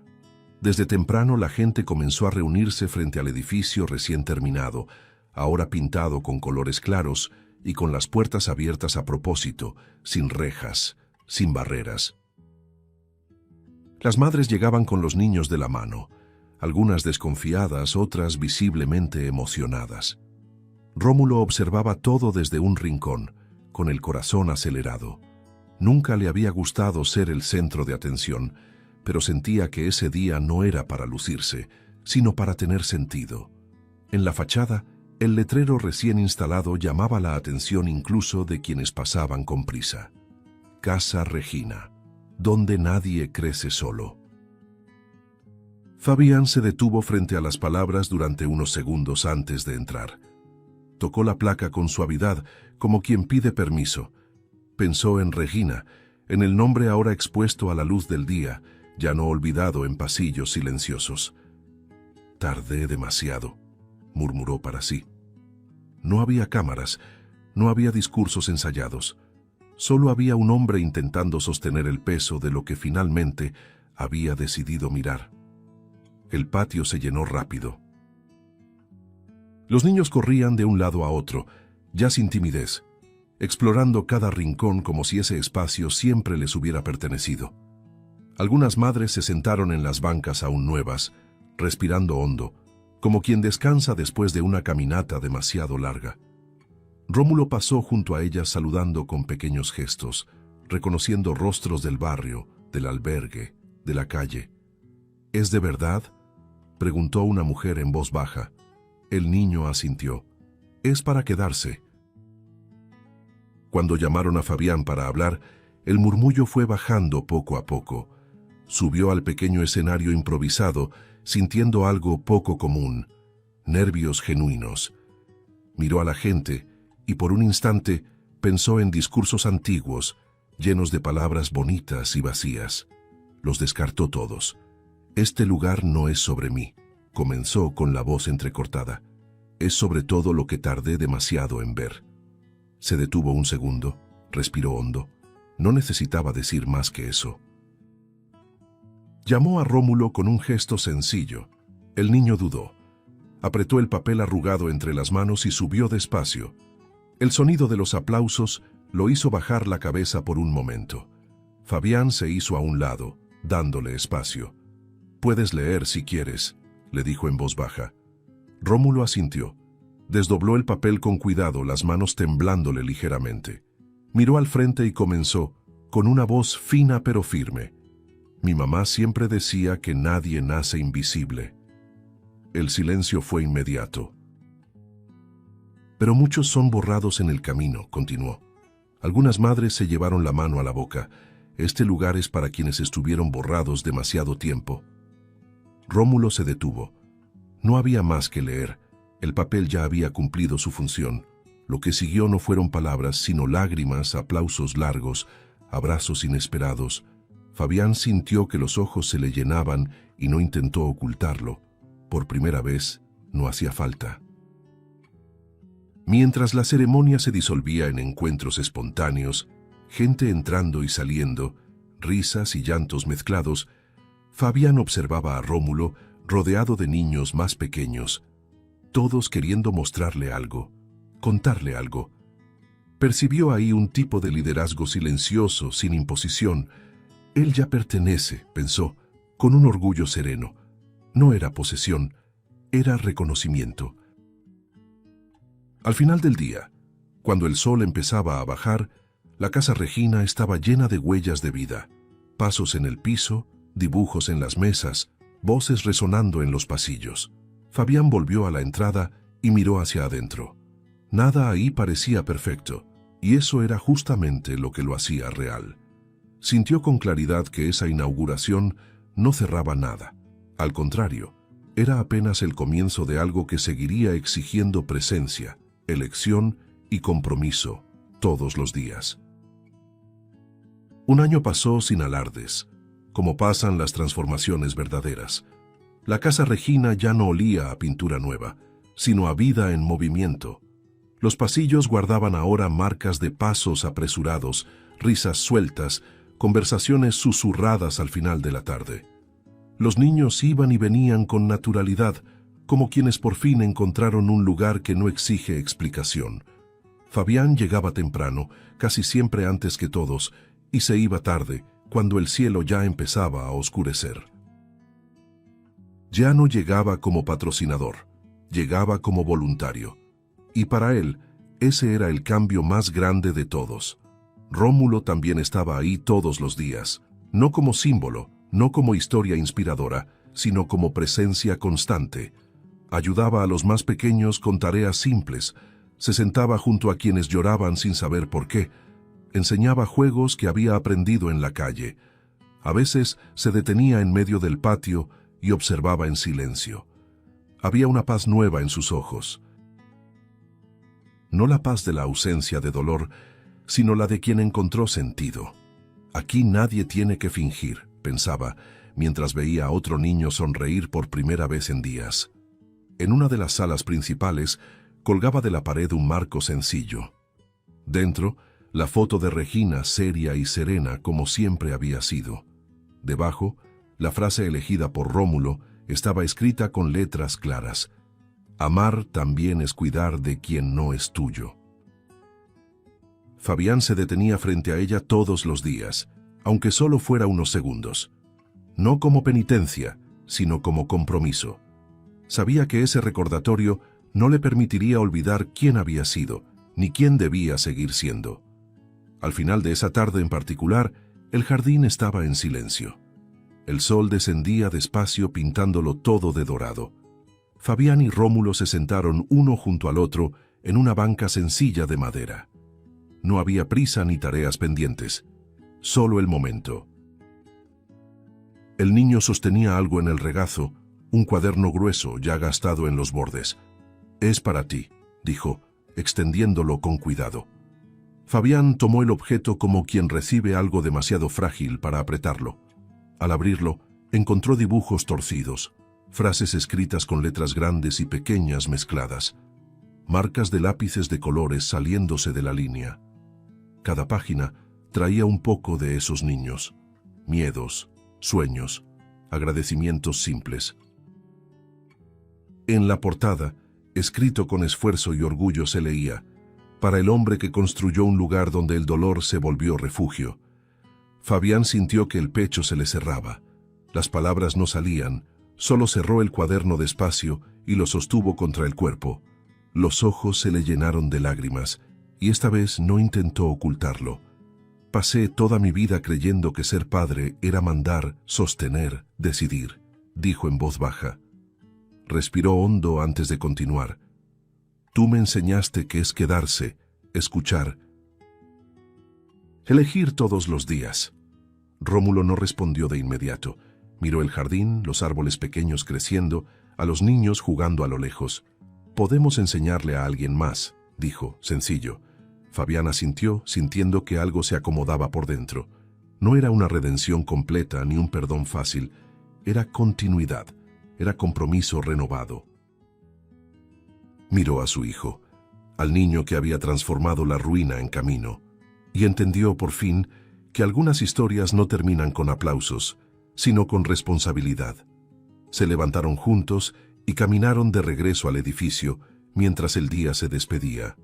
Desde temprano la gente comenzó a reunirse frente al edificio recién terminado, ahora pintado con colores claros y con las puertas abiertas a propósito, sin rejas, sin barreras. Las madres llegaban con los niños de la mano, algunas desconfiadas, otras visiblemente emocionadas. Rómulo observaba todo desde un rincón, con el corazón acelerado. Nunca le había gustado ser el centro de atención, pero sentía que ese día no era para lucirse, sino para tener sentido. En la fachada, el letrero recién instalado llamaba la atención incluso de quienes pasaban con prisa. Casa Regina, donde nadie crece solo. Fabián se detuvo frente a las palabras durante unos segundos antes de entrar. Tocó la placa con suavidad, como quien pide permiso. Pensó en Regina, en el nombre ahora expuesto a la luz del día, ya no olvidado en pasillos silenciosos. «Tardé demasiado», murmuró para sí. No había cámaras, no había discursos ensayados. Solo había un hombre intentando sostener el peso de lo que finalmente había decidido mirar. El patio se llenó rápido. Los niños corrían de un lado a otro, ya sin timidez, explorando cada rincón como si ese espacio siempre les hubiera pertenecido. Algunas madres se sentaron en las bancas aún nuevas, respirando hondo, como quien descansa después de una caminata demasiado larga. Rómulo pasó junto a ellas saludando con pequeños gestos, reconociendo rostros del barrio, del albergue, de la calle. «¿Es de verdad?», preguntó una mujer en voz baja. El niño asintió. «Es para quedarse». Cuando llamaron a Fabián para hablar, el murmullo fue bajando poco a poco. Subió al pequeño escenario improvisado, sintiendo algo poco común, nervios genuinos. Miró a la gente y por un instante pensó en discursos antiguos, llenos de palabras bonitas y vacías. Los descartó todos. «Este lugar no es sobre mí», comenzó con la voz entrecortada. «Es sobre todo lo que tardé demasiado en ver». Se detuvo un segundo, respiró hondo. No necesitaba decir más que eso. Llamó a Rómulo con un gesto sencillo. El niño dudó. Apretó el papel arrugado entre las manos y subió despacio. El sonido de los aplausos lo hizo bajar la cabeza por un momento. Fabián se hizo a un lado, dándole espacio. «Puedes leer si quieres», le dijo en voz baja. Rómulo asintió. Desdobló el papel con cuidado, las manos temblándole ligeramente. Miró al frente y comenzó, con una voz fina pero firme. «Mi mamá siempre decía que nadie nace invisible». El silencio fue inmediato. «Pero muchos son borrados en el camino», continuó. «Algunas madres se llevaron la mano a la boca. Este lugar es para quienes estuvieron borrados demasiado tiempo». Rómulo se detuvo. No había más que leer. El papel ya había cumplido su función. Lo que siguió no fueron palabras, sino lágrimas, aplausos largos, abrazos inesperados. Fabián sintió que los ojos se le llenaban y no intentó ocultarlo. Por primera vez, no hacía falta. Mientras la ceremonia se disolvía en encuentros espontáneos, gente entrando y saliendo, risas y llantos mezclados, Fabián observaba a Rómulo rodeado de niños más pequeños, todos queriendo mostrarle algo, contarle algo. Percibió ahí un tipo de liderazgo silencioso, sin imposición. Él ya pertenece, pensó, con un orgullo sereno. No era posesión, era reconocimiento. Al final del día, cuando el sol empezaba a bajar, la casa Regina estaba llena de huellas de vida, pasos en el piso, dibujos en las mesas, voces resonando en los pasillos. Fabián volvió a la entrada y miró hacia adentro. Nada ahí parecía perfecto, y eso era justamente lo que lo hacía real. Sintió con claridad que esa inauguración no cerraba nada. Al contrario, era apenas el comienzo de algo que seguiría exigiendo presencia, elección y compromiso todos los días. Un año pasó sin alardes, como pasan las transformaciones verdaderas. La casa Regina ya no olía a pintura nueva, sino a vida en movimiento. Los pasillos guardaban ahora marcas de pasos apresurados, risas sueltas, conversaciones susurradas al final de la tarde. Los niños iban y venían con naturalidad, como quienes por fin encontraron un lugar que no exige explicación. Fabián llegaba temprano, casi siempre antes que todos, y se iba tarde, cuando el cielo ya empezaba a oscurecer. Ya no llegaba como patrocinador, llegaba como voluntario. Y para él, ese era el cambio más grande de todos. Rómulo también estaba ahí todos los días, no como símbolo, no como historia inspiradora, sino como presencia constante. Ayudaba a los más pequeños con tareas simples, se sentaba junto a quienes lloraban sin saber por qué, enseñaba juegos que había aprendido en la calle. A veces se detenía en medio del patio y observaba en silencio. Había una paz nueva en sus ojos. No la paz de la ausencia de dolor, sino la de quien encontró sentido. Aquí nadie tiene que fingir, pensaba, mientras veía a otro niño sonreír por primera vez en días. En una de las salas principales, colgaba de la pared un marco sencillo. Dentro, la foto de Regina seria y serena como siempre había sido. Debajo, la frase elegida por Rómulo estaba escrita con letras claras. Amar también es cuidar de quien no es tuyo. Fabián se detenía frente a ella todos los días, aunque solo fuera unos segundos. No como penitencia, sino como compromiso. Sabía que ese recordatorio no le permitiría olvidar quién había sido, ni quién debía seguir siendo. Al final de esa tarde en particular, el jardín estaba en silencio. El sol descendía despacio pintándolo todo de dorado. Fabián y Rómulo se sentaron uno junto al otro en una banca sencilla de madera. No había prisa ni tareas pendientes, solo el momento. El niño sostenía algo en el regazo, un cuaderno grueso ya gastado en los bordes. «Es para ti», dijo, extendiéndolo con cuidado. Fabián tomó el objeto como quien recibe algo demasiado frágil para apretarlo. Al abrirlo, encontró dibujos torcidos, frases escritas con letras grandes y pequeñas mezcladas, marcas de lápices de colores saliéndose de la línea. Cada página traía un poco de esos niños, miedos, sueños, agradecimientos simples. En la portada, escrito con esfuerzo y orgullo, se leía: «Para el hombre que construyó un lugar donde el dolor se volvió refugio». Fabián sintió que el pecho se le cerraba. Las palabras no salían, solo cerró el cuaderno despacio y lo sostuvo contra el cuerpo. Los ojos se le llenaron de lágrimas, y esta vez no intentó ocultarlo. Pasé toda mi vida creyendo que ser padre era mandar, sostener, decidir, dijo en voz baja. Respiró hondo antes de continuar. Tú me enseñaste que es quedarse, escuchar, elegir todos los días. Rómulo no respondió de inmediato. Miró el jardín, los árboles pequeños creciendo, a los niños jugando a lo lejos. Podemos enseñarle a alguien más, dijo, sencillo. Fabián asintió, sintiendo que algo se acomodaba por dentro. No era una redención completa ni un perdón fácil. Era continuidad, era compromiso renovado. Miró a su hijo, al niño que había transformado la ruina en camino, y entendió por fin que algunas historias no terminan con aplausos, sino con responsabilidad. Se levantaron juntos y caminaron de regreso al edificio mientras el día se despedía.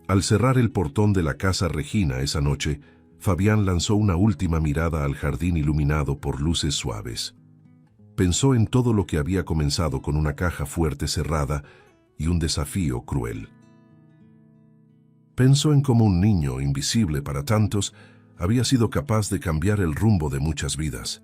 Al cerrar el portón de la casa Regina esa noche, Fabián lanzó una última mirada al jardín iluminado por luces suaves. Pensó en todo lo que había comenzado con una caja fuerte cerrada y un desafío cruel. Pensó en cómo un niño, invisible para tantos, había sido capaz de cambiar el rumbo de muchas vidas.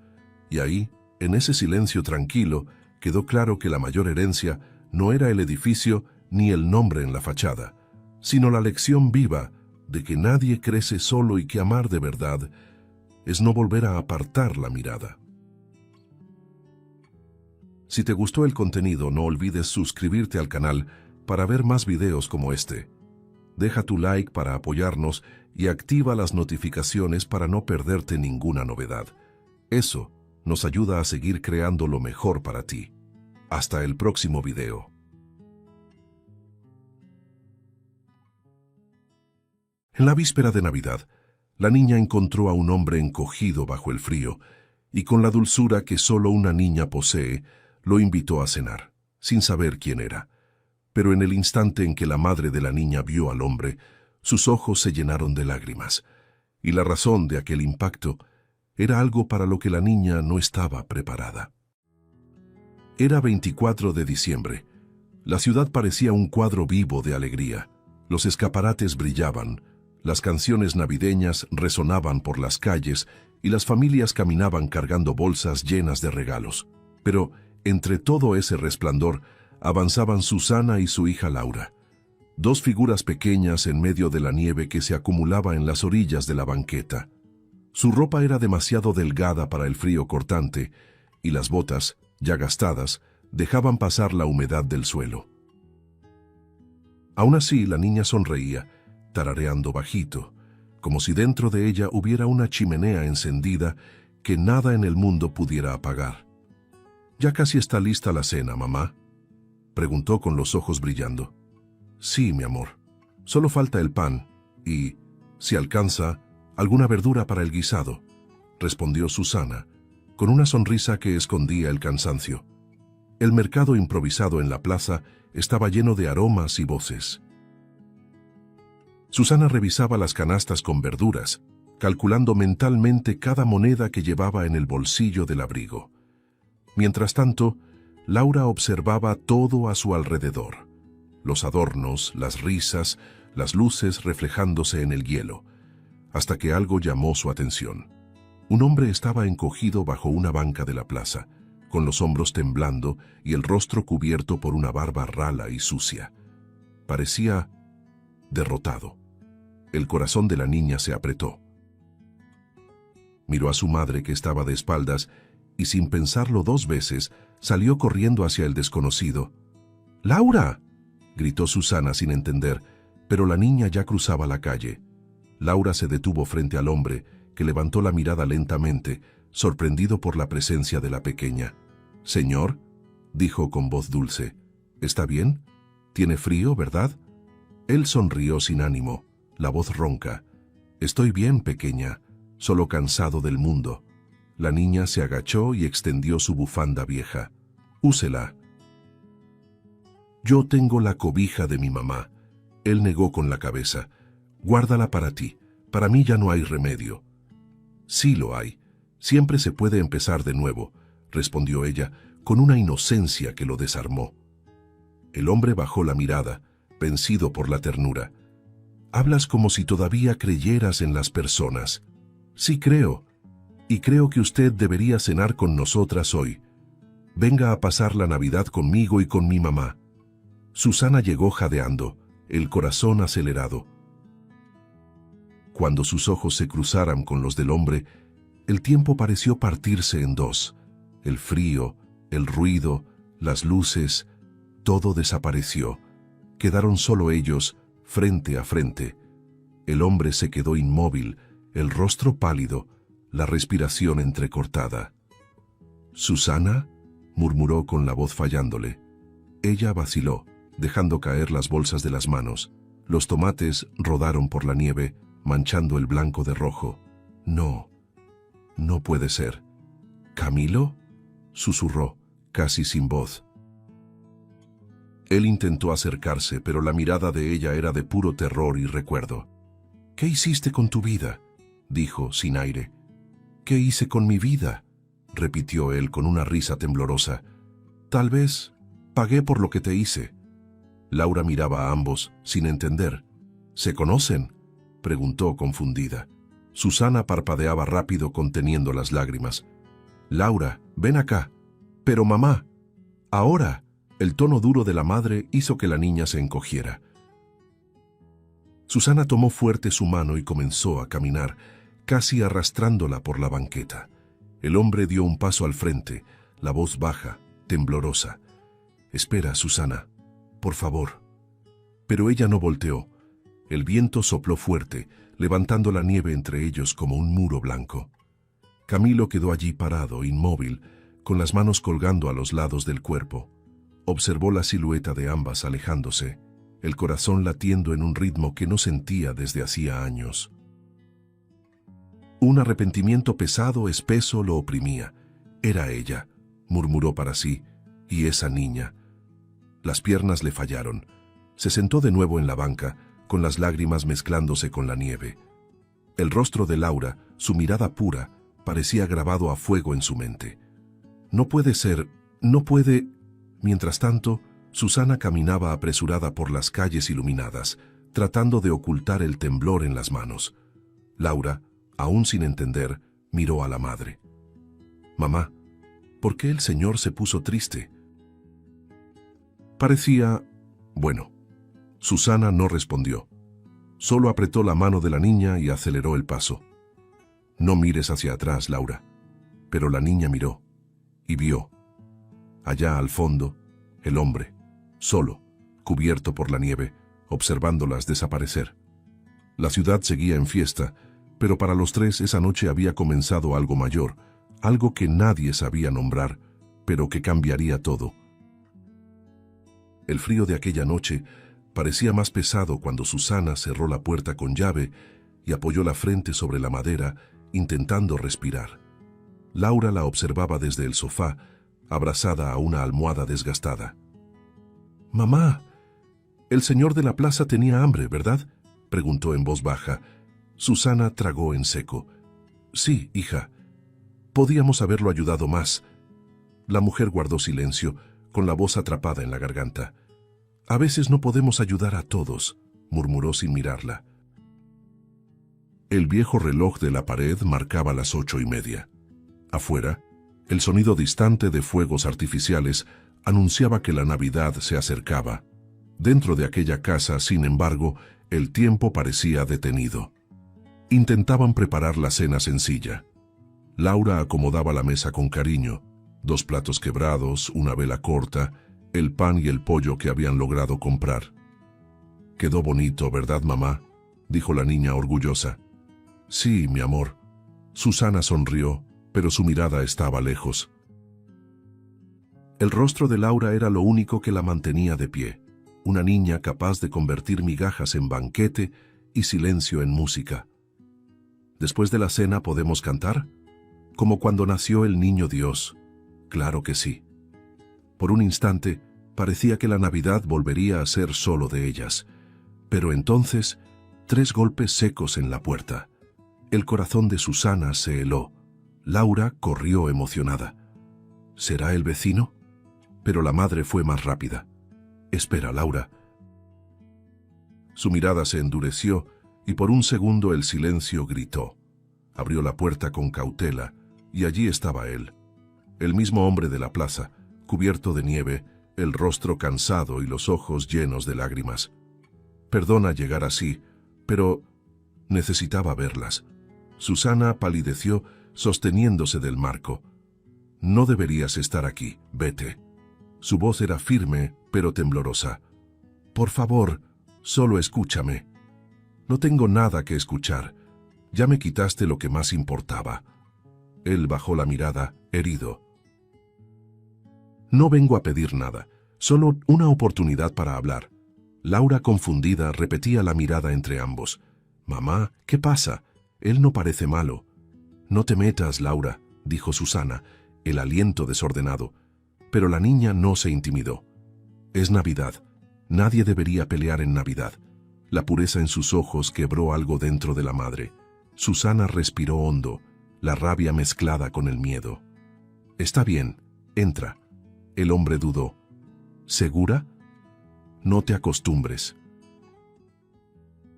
Y ahí, en ese silencio tranquilo, quedó claro que la mayor herencia no era el edificio ni el nombre en la fachada, sino la lección viva de que nadie crece solo y que amar de verdad es no volver a apartar la mirada. Si te gustó el contenido, no olvides suscribirte al canal para ver más videos como este. Deja tu like para apoyarnos y activa las notificaciones para no perderte ninguna novedad. Eso nos ayuda a seguir creando lo mejor para ti. Hasta el próximo video. En la víspera de Navidad, la niña encontró a un hombre encogido bajo el frío y con la dulzura que solo una niña posee, lo invitó a cenar, sin saber quién era. Pero en el instante en que la madre de la niña vio al hombre, sus ojos se llenaron de lágrimas, y la razón de aquel impacto era algo para lo que la niña no estaba preparada. Era 24 de diciembre. La ciudad parecía un cuadro vivo de alegría. Los escaparates brillaban, las canciones navideñas resonaban por las calles y las familias caminaban cargando bolsas llenas de regalos. Pero, entre todo ese resplandor, avanzaban Susana y su hija Laura, dos figuras pequeñas en medio de la nieve que se acumulaba en las orillas de la banqueta. Su ropa era demasiado delgada para el frío cortante, y las botas, ya gastadas, dejaban pasar la humedad del suelo. Aún así, la niña sonreía, tarareando bajito, como si dentro de ella hubiera una chimenea encendida que nada en el mundo pudiera apagar. «¿Ya casi está lista la cena, mamá?», preguntó con los ojos brillando. «Sí, mi amor. Solo falta el pan y, si alcanza, alguna verdura para el guisado», respondió Susana, con una sonrisa que escondía el cansancio. El mercado improvisado en la plaza estaba lleno de aromas y voces. Susana revisaba las canastas con verduras, calculando mentalmente cada moneda que llevaba en el bolsillo del abrigo. Mientras tanto, Laura observaba todo a su alrededor. Los adornos, las risas, las luces reflejándose en el hielo, hasta que algo llamó su atención. Un hombre estaba encogido bajo una banca de la plaza, con los hombros temblando y el rostro cubierto por una barba rala y sucia. Parecía derrotado. El corazón de la niña se apretó. Miró a su madre, que estaba de espaldas, y sin pensarlo dos veces, salió corriendo hacia el desconocido. «¡Laura!», gritó Susana sin entender, pero la niña ya cruzaba la calle. Laura se detuvo frente al hombre, que levantó la mirada lentamente, sorprendido por la presencia de la pequeña. «Señor», dijo con voz dulce, «¿está bien? ¿Tiene frío, verdad?». Él sonrió sin ánimo, la voz ronca. «Estoy bien, pequeña, solo cansado del mundo». La niña se agachó y extendió su bufanda vieja. «Úsela». «Yo tengo la cobija de mi mamá». Él negó con la cabeza. «Guárdala para ti. Para mí ya no hay remedio». Sí lo hay. Siempre se puede empezar de nuevo, respondió ella, con una inocencia que lo desarmó. El hombre bajó la mirada, vencido por la ternura. Hablas como si todavía creyeras en las personas. Sí creo, y creo que usted debería cenar con nosotras hoy. Venga a pasar la Navidad conmigo y con mi mamá. Susana llegó jadeando, el corazón acelerado. Cuando sus ojos se cruzaran con los del hombre, el tiempo pareció partirse en dos. El frío, el ruido, las luces, todo desapareció. Quedaron solo ellos, frente a frente. El hombre se quedó inmóvil, el rostro pálido, la respiración entrecortada. «¿Susana?», murmuró con la voz fallándole. Ella vaciló, dejando caer las bolsas de las manos. Los tomates rodaron por la nieve, manchando el blanco de rojo. «No, no puede ser». «¿Camilo?», susurró, casi sin voz. Él intentó acercarse, pero la mirada de ella era de puro terror y recuerdo. «¿Qué hiciste con tu vida?», dijo, sin aire. «¿Qué hice con mi vida?», repitió él con una risa temblorosa. «Tal vez pagué por lo que te hice». Laura miraba a ambos, sin entender. «¿Se conocen?», preguntó confundida. Susana parpadeaba rápido, conteniendo las lágrimas. «Laura, ven acá». «Pero mamá». «Ahora». El tono duro de la madre hizo que la niña se encogiera. Susana tomó fuerte su mano y comenzó a caminar, casi arrastrándola por la banqueta. El hombre dio un paso al frente, la voz baja, temblorosa. «Espera, Susana, por favor». Pero ella no volteó. El viento sopló fuerte, levantando la nieve entre ellos como un muro blanco. Camilo quedó allí parado, inmóvil, con las manos colgando a los lados del cuerpo. Observó la silueta de ambas alejándose, el corazón latiendo en un ritmo que no sentía desde hacía años. Un arrepentimiento pesado, espeso, lo oprimía. «Era ella», murmuró para sí, «y esa niña». Las piernas le fallaron. Se sentó de nuevo en la banca, con las lágrimas mezclándose con la nieve. El rostro de Laura, su mirada pura, parecía grabado a fuego en su mente. «No puede ser, no puede». Mientras tanto, Susana caminaba apresurada por las calles iluminadas, tratando de ocultar el temblor en las manos. Laura, aún sin entender, miró a la madre. «Mamá, ¿por qué el señor se puso triste?». Parecía... Bueno, Susana no respondió. Solo apretó la mano de la niña y aceleró el paso. «No mires hacia atrás, Laura». Pero la niña miró y vio. Allá al fondo, el hombre, solo, cubierto por la nieve, observándolas desaparecer. La ciudad seguía en fiesta, pero para los tres esa noche había comenzado algo mayor, algo que nadie sabía nombrar, pero que cambiaría todo. El frío de aquella noche parecía más pesado cuando Susana cerró la puerta con llave y apoyó la frente sobre la madera, intentando respirar. Laura la observaba desde el sofá, abrazada a una almohada desgastada. «Mamá, el señor de la plaza tenía hambre, ¿verdad?», preguntó en voz baja. Susana tragó en seco. «Sí, hija. Podíamos haberlo ayudado más». La mujer guardó silencio, con la voz atrapada en la garganta. «A veces no podemos ayudar a todos», murmuró sin mirarla. El viejo reloj de la pared marcaba las 8:30. Afuera, el sonido distante de fuegos artificiales anunciaba que la Navidad se acercaba. Dentro de aquella casa, sin embargo, el tiempo parecía detenido. Intentaban preparar la cena sencilla. Laura acomodaba la mesa con cariño, 2 platos quebrados, una vela corta, el pan y el pollo que habían logrado comprar. «Quedó bonito, ¿verdad, mamá?», dijo la niña orgullosa. «Sí, mi amor». Susana sonrió, pero su mirada estaba lejos. El rostro de Laura era lo único que la mantenía de pie, una niña capaz de convertir migajas en banquete y silencio en música. «¿Después de la cena podemos cantar? Como cuando nació el niño Dios». «Claro que sí». Por un instante, parecía que la Navidad volvería a ser solo de ellas, pero entonces, 3 golpes secos en la puerta. El corazón de Susana se heló. Laura corrió emocionada. ¿Será el vecino? Pero la madre fue más rápida. Espera, Laura. Su mirada se endureció y por un segundo el silencio gritó. Abrió la puerta con cautela y allí estaba él. El mismo hombre de la plaza, cubierto de nieve, el rostro cansado y los ojos llenos de lágrimas. Perdona llegar así, pero necesitaba verlas. Susana palideció sosteniéndose del marco. No deberías estar aquí, vete. Su voz era firme, pero temblorosa. Por favor, solo escúchame. No tengo nada que escuchar. Ya me quitaste lo que más importaba. Él bajó la mirada, herido. No vengo a pedir nada, solo una oportunidad para hablar. Laura, confundida, repetía la mirada entre ambos. Mamá, ¿qué pasa? Él no parece malo. No te metas, Laura, dijo Susana, el aliento desordenado. Pero la niña no se intimidó. Es Navidad. Nadie debería pelear en Navidad. La pureza en sus ojos quebró algo dentro de la madre. Susana respiró hondo, la rabia mezclada con el miedo. Está bien, entra. El hombre dudó. ¿Segura? No te acostumbres.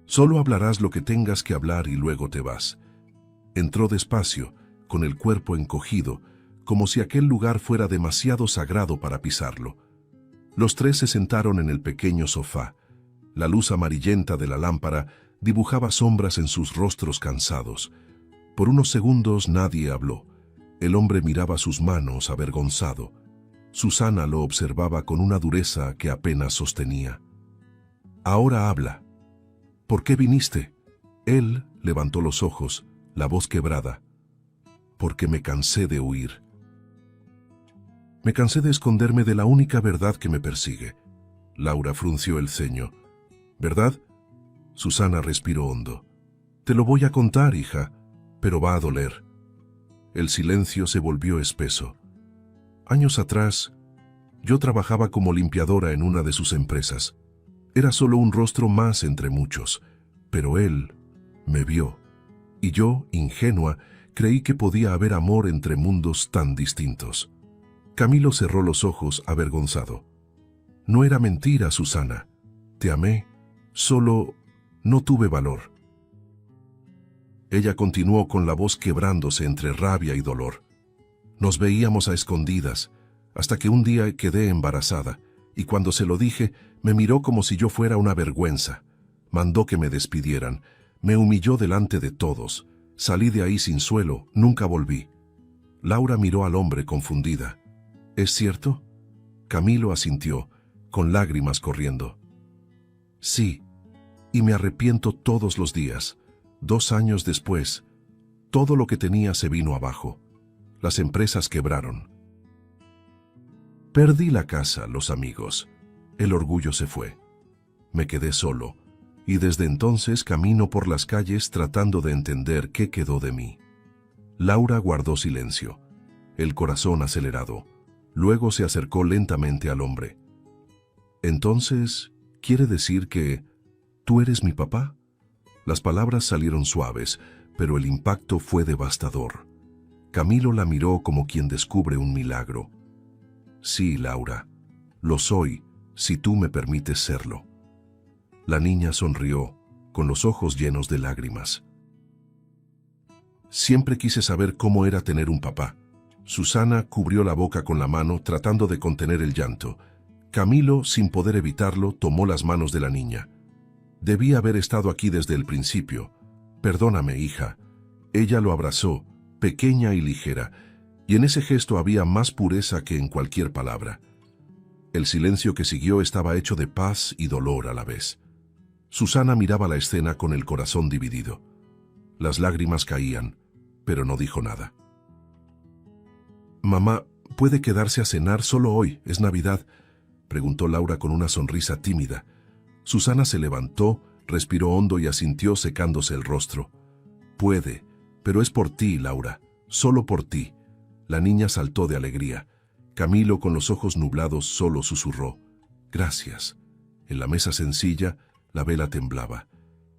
Solo hablarás lo que tengas que hablar y luego te vas. Entró despacio, con el cuerpo encogido, como si aquel lugar fuera demasiado sagrado para pisarlo. Los tres se sentaron en el pequeño sofá. La luz amarillenta de la lámpara dibujaba sombras en sus rostros cansados. Por unos segundos nadie habló. El hombre miraba sus manos avergonzado. Susana lo observaba con una dureza que apenas sostenía. Ahora habla. ¿Por qué viniste? Él levantó los ojos, la voz quebrada. Porque me cansé de huir. Me cansé de esconderme de la única verdad que me persigue. Laura frunció el ceño. ¿Verdad? Susana respiró hondo. Te lo voy a contar, hija, pero va a doler. El silencio se volvió espeso. Años atrás, yo trabajaba como limpiadora en una de sus empresas. Era solo un rostro más entre muchos, pero él me vio. Y yo, ingenua, creí que podía haber amor entre mundos tan distintos. Camilo cerró los ojos avergonzado. No era mentira, Susana. Te amé, solo no tuve valor. Ella continuó con la voz quebrándose entre rabia y dolor. Nos veíamos a escondidas, hasta que un día quedé embarazada, y cuando se lo dije, me miró como si yo fuera una vergüenza. Mandó que me despidieran, me humilló delante de todos. Salí de ahí sin suelo, nunca volví. Laura miró al hombre confundida. ¿Es cierto? Camilo asintió, con lágrimas corriendo. Sí, y me arrepiento todos los días. 2 años después, todo lo que tenía se vino abajo. Las empresas quebraron. Perdí la casa, los amigos. El orgullo se fue. Me quedé solo, y desde entonces camino por las calles tratando de entender qué quedó de mí. Laura guardó silencio, el corazón acelerado. Luego se acercó lentamente al hombre. Entonces, ¿quiere decir que tú eres mi papá? Las palabras salieron suaves, pero el impacto fue devastador. Camilo la miró como quien descubre un milagro. Sí, Laura, lo soy, si tú me permites serlo. La niña sonrió, con los ojos llenos de lágrimas. Siempre quise saber cómo era tener un papá. Susana cubrió la boca con la mano tratando de contener el llanto. Camilo, sin poder evitarlo, tomó las manos de la niña. Debí haber estado aquí desde el principio. Perdóname, hija. Ella lo abrazó, pequeña y ligera, y en ese gesto había más pureza que en cualquier palabra. El silencio que siguió estaba hecho de paz y dolor a la vez. Susana miraba la escena con el corazón dividido. Las lágrimas caían, pero no dijo nada. «Mamá, ¿puede quedarse a cenar solo hoy? Es Navidad», preguntó Laura con una sonrisa tímida. Susana se levantó, respiró hondo y asintió secándose el rostro. «Puede, pero es por ti, Laura, solo por ti». La niña saltó de alegría. Camilo, con los ojos nublados, solo susurró: «Gracias». En la mesa sencilla, la vela temblaba.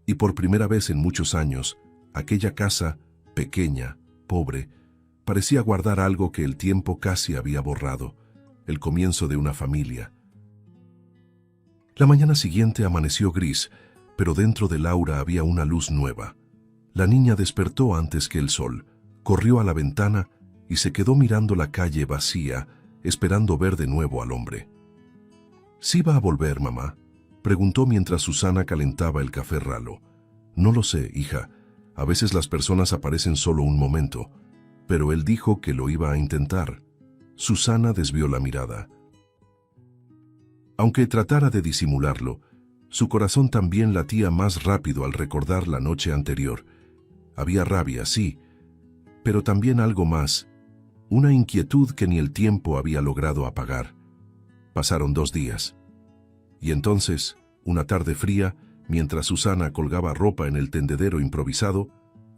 Y por primera vez en muchos años, Aquella casa, pequeña, pobre, parecía guardar algo que el tiempo casi había borrado, el comienzo de una familia. La mañana siguiente amaneció gris, pero dentro de Laura había una luz nueva. La niña despertó antes que el sol, corrió a la ventana y se quedó mirando la calle vacía, esperando ver de nuevo al hombre. ¿Sí va a volver, mamá?, preguntó mientras Susana calentaba el café ralo. No lo sé, hija. A veces las personas aparecen solo un momento, pero él dijo que lo iba a intentar. Susana desvió la mirada. Aunque tratara de disimularlo, su corazón también latía más rápido al recordar la noche anterior. Había rabia, sí, pero también algo más, una inquietud que ni el tiempo había logrado apagar. Pasaron 2 días. Y entonces, una tarde fría, mientras Susana colgaba ropa en el tendedero improvisado,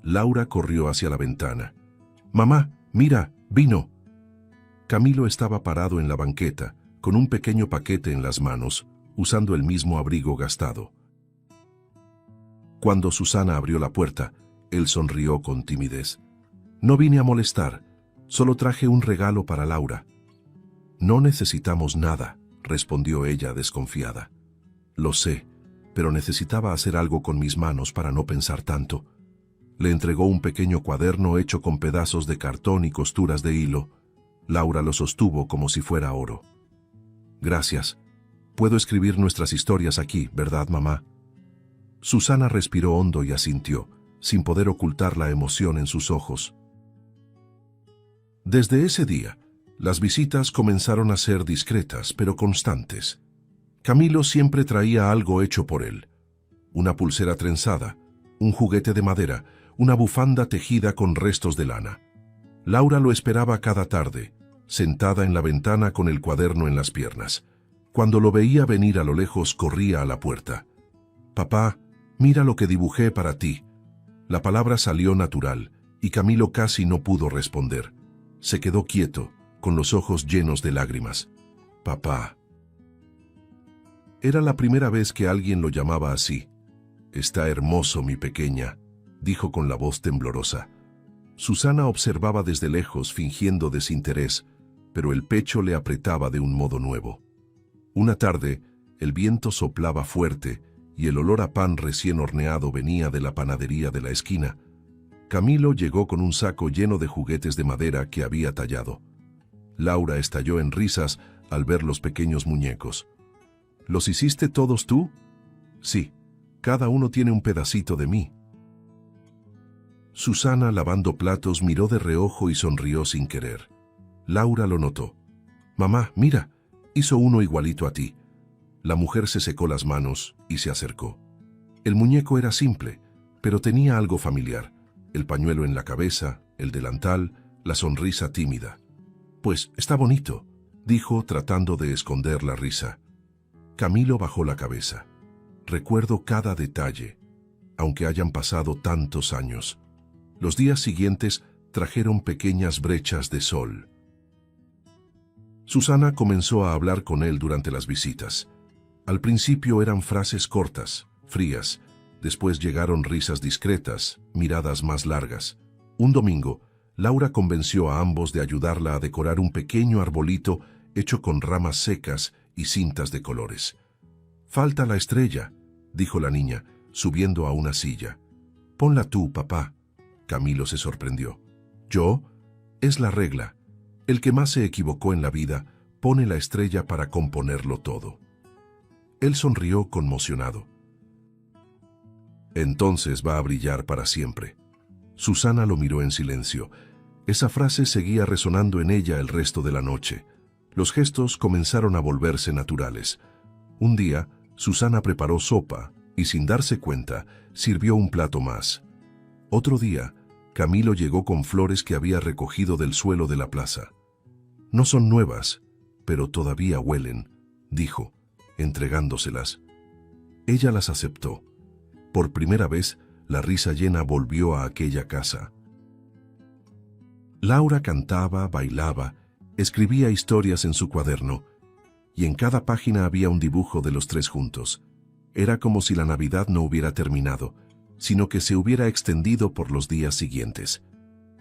Laura corrió hacia la ventana. «Mamá, mira, vino». Camilo estaba parado en la banqueta, con un pequeño paquete en las manos, usando el mismo abrigo gastado. Cuando Susana abrió la puerta, él sonrió con timidez. «No vine a molestar, solo traje un regalo para Laura». «No necesitamos nada», respondió ella desconfiada. «Lo sé, pero necesitaba hacer algo con mis manos para no pensar tanto». Le entregó un pequeño cuaderno hecho con pedazos de cartón y costuras de hilo. Laura lo sostuvo como si fuera oro. «Gracias. Puedo escribir nuestras historias aquí, ¿verdad, mamá?». Susana respiró hondo y asintió, sin poder ocultar la emoción en sus ojos. Desde ese día, las visitas comenzaron a ser discretas, pero constantes. Camilo siempre traía algo hecho por él. Una pulsera trenzada, un juguete de madera, una bufanda tejida con restos de lana. Laura lo esperaba cada tarde, sentada en la ventana con el cuaderno en las piernas. Cuando lo veía venir a lo lejos, corría a la puerta. «Papá, mira lo que dibujé para ti». La palabra salió natural, y Camilo casi no pudo responder. Se quedó quieto, con los ojos llenos de lágrimas. «Papá». Era la primera vez que alguien lo llamaba así. «Está hermoso, mi pequeña», dijo con la voz temblorosa. Susana observaba desde lejos, fingiendo desinterés, pero el pecho le apretaba de un modo nuevo. Una tarde, el viento soplaba fuerte y el olor a pan recién horneado venía de la panadería de la esquina. Camilo llegó con un saco lleno de juguetes de madera que había tallado. Laura estalló en risas al ver los pequeños muñecos. «¿Los hiciste todos tú?». «Sí, cada uno tiene un pedacito de mí». Susana, lavando platos, miró de reojo y sonrió sin querer. Laura lo notó. «Mamá, mira, hizo uno igualito a ti». La mujer se secó las manos y se acercó. El muñeco era simple, pero tenía algo familiar. El pañuelo en la cabeza, el delantal, la sonrisa tímida. «Pues está bonito», dijo tratando de esconder la risa. Camilo bajó la cabeza. «Recuerdo cada detalle, aunque hayan pasado tantos años». Los días siguientes trajeron pequeñas brechas de sol. Susana comenzó a hablar con él durante las visitas. Al principio eran frases cortas, frías. Después llegaron risas discretas, miradas más largas. Un domingo, Laura convenció a ambos de ayudarla a decorar un pequeño arbolito hecho con ramas secas y cintas de colores. «Falta la estrella», dijo la niña, subiendo a una silla. «Ponla tú, papá». Camilo se sorprendió. «¿Yo? Es la regla. El que más se equivocó en la vida pone la estrella para componerlo todo». Él sonrió conmocionado. «Entonces va a brillar para siempre». Susana lo miró en silencio. Esa frase seguía resonando en ella el resto de la noche. Los gestos comenzaron a volverse naturales. Un día, Susana preparó sopa y, sin darse cuenta, sirvió un plato más. Otro día, Camilo llegó con flores que había recogido del suelo de la plaza. «No son nuevas, pero todavía huelen», dijo, entregándoselas. Ella las aceptó. Por primera vez, la risa llena volvió a aquella casa. Laura cantaba, bailaba, escribía historias en su cuaderno, y en cada página había un dibujo de los tres juntos. Era como si la Navidad no hubiera terminado, sino que se hubiera extendido por los días siguientes.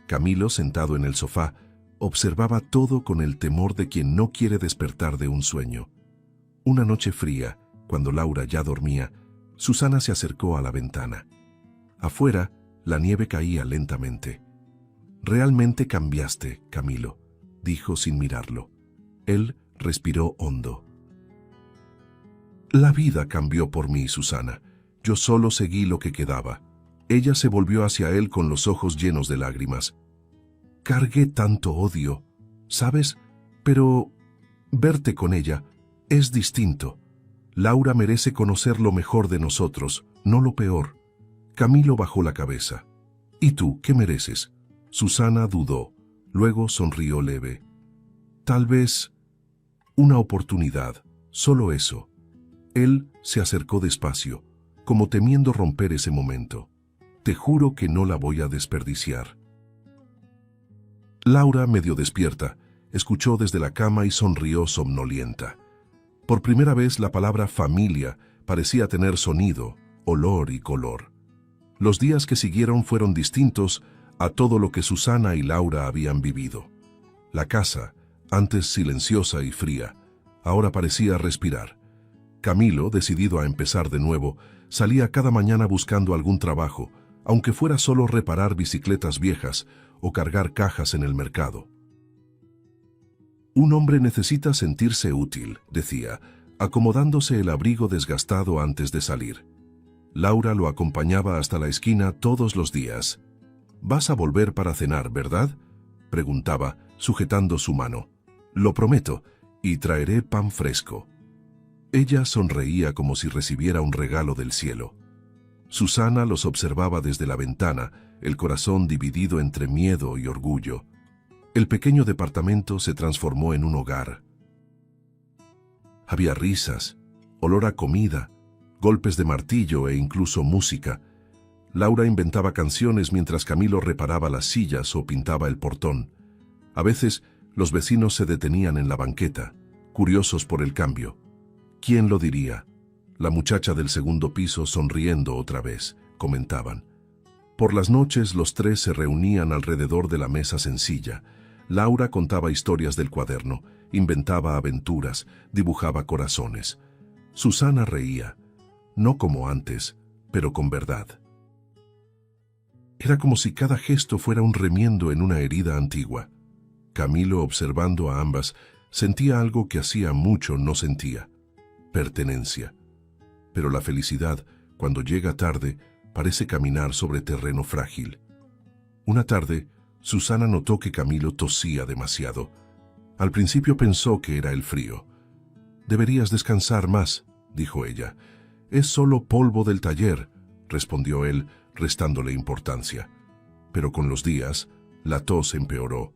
Camilo, sentado en el sofá, observaba todo con el temor de quien no quiere despertar de un sueño. Una noche fría, cuando Laura ya dormía, Susana se acercó a la ventana. Afuera, la nieve caía lentamente. «Realmente cambiaste, Camilo», dijo sin mirarlo. Él respiró hondo. «La vida cambió por mí, Susana. Yo solo seguí lo que quedaba». Ella se volvió hacia él con los ojos llenos de lágrimas. «Cargué tanto odio, ¿sabes? Pero verte con ella es distinto. Laura merece conocer lo mejor de nosotros, no lo peor». Camilo bajó la cabeza. «¿Y tú, qué mereces?». Susana dudó, luego sonrió leve. «Tal vez una oportunidad, solo eso». Él se acercó despacio, como temiendo romper ese momento. «Te juro que no la voy a desperdiciar». Laura, medio despierta, escuchó desde la cama y sonrió somnolienta. Por primera vez la palabra familia parecía tener sonido, olor y color. Los días que siguieron fueron distintos a todo lo que Susana y Laura habían vivido. La casa, antes silenciosa y fría, ahora parecía respirar. Camilo, decidido a empezar de nuevo, salía cada mañana buscando algún trabajo, aunque fuera solo reparar bicicletas viejas o cargar cajas en el mercado. «Un hombre necesita sentirse útil», decía, acomodándose el abrigo desgastado antes de salir. Laura lo acompañaba hasta la esquina todos los días. «¿Vas a volver para cenar, verdad?», preguntaba, sujetando su mano. «Lo prometo, y traeré pan fresco». Ella sonreía como si recibiera un regalo del cielo. Susana los observaba desde la ventana, el corazón dividido entre miedo y orgullo. El pequeño departamento se transformó en un hogar. Había risas, olor a comida, golpes de martillo e incluso música. Laura inventaba canciones mientras Camilo reparaba las sillas o pintaba el portón. A veces, los vecinos se detenían en la banqueta, curiosos por el cambio. «¿Quién lo diría? La muchacha del segundo piso sonriendo otra vez», comentaban. Por las noches los tres se reunían alrededor de la mesa sencilla. Laura contaba historias del cuaderno, inventaba aventuras, dibujaba corazones. Susana reía, no como antes, pero con verdad. Era como si cada gesto fuera un remiendo en una herida antigua. Camilo, observando a ambas, sentía algo que hacía mucho no sentía: pertenencia. Pero la felicidad, cuando llega tarde, parece caminar sobre terreno frágil. Una tarde, Susana notó que Camilo tosía demasiado. Al principio pensó que era el frío. «Deberías descansar más», dijo ella. «Es solo polvo del taller», respondió él, restándole importancia. Pero con los días, la tos empeoró.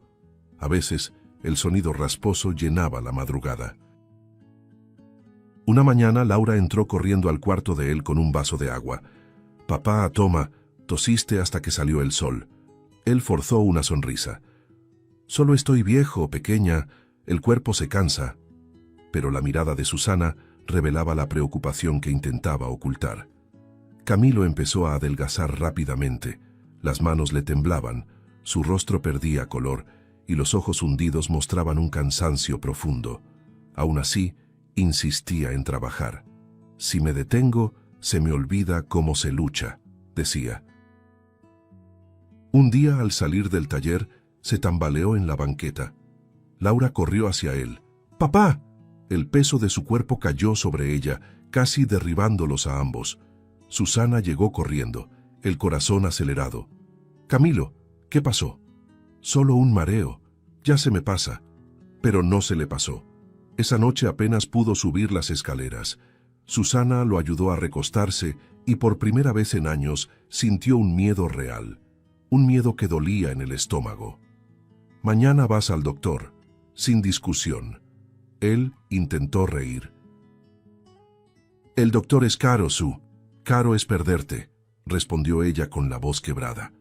A veces, el sonido rasposo llenaba la madrugada. Una mañana, Laura entró corriendo al cuarto de él con un vaso de agua. «Papá, toma, tosiste hasta que salió el sol». Él forzó una sonrisa. «Solo estoy viejo, pequeña, el cuerpo se cansa». Pero la mirada de Susana revelaba la preocupación que intentaba ocultar. Camilo empezó a adelgazar rápidamente. Las manos le temblaban, su rostro perdía color y los ojos hundidos mostraban un cansancio profundo. Aún así, insistía en trabajar. «Si me detengo, se me olvida cómo se lucha», decía. Un día, al salir del taller, se tambaleó en la banqueta. Laura corrió hacia él. «¡Papá!». El peso de su cuerpo cayó sobre ella, casi derribándolos a ambos. Susana llegó corriendo, el corazón acelerado. «Camilo, ¿qué pasó?». «Solo un mareo. Ya se me pasa». Pero no se le pasó. Esa noche apenas pudo subir las escaleras. Susana lo ayudó a recostarse y por primera vez en años sintió un miedo real. Un miedo que dolía en el estómago. «Mañana vas al doctor», sin discusión. Él intentó reír. «El doctor es caro, Su. Caro es perderte», respondió ella con la voz quebrada.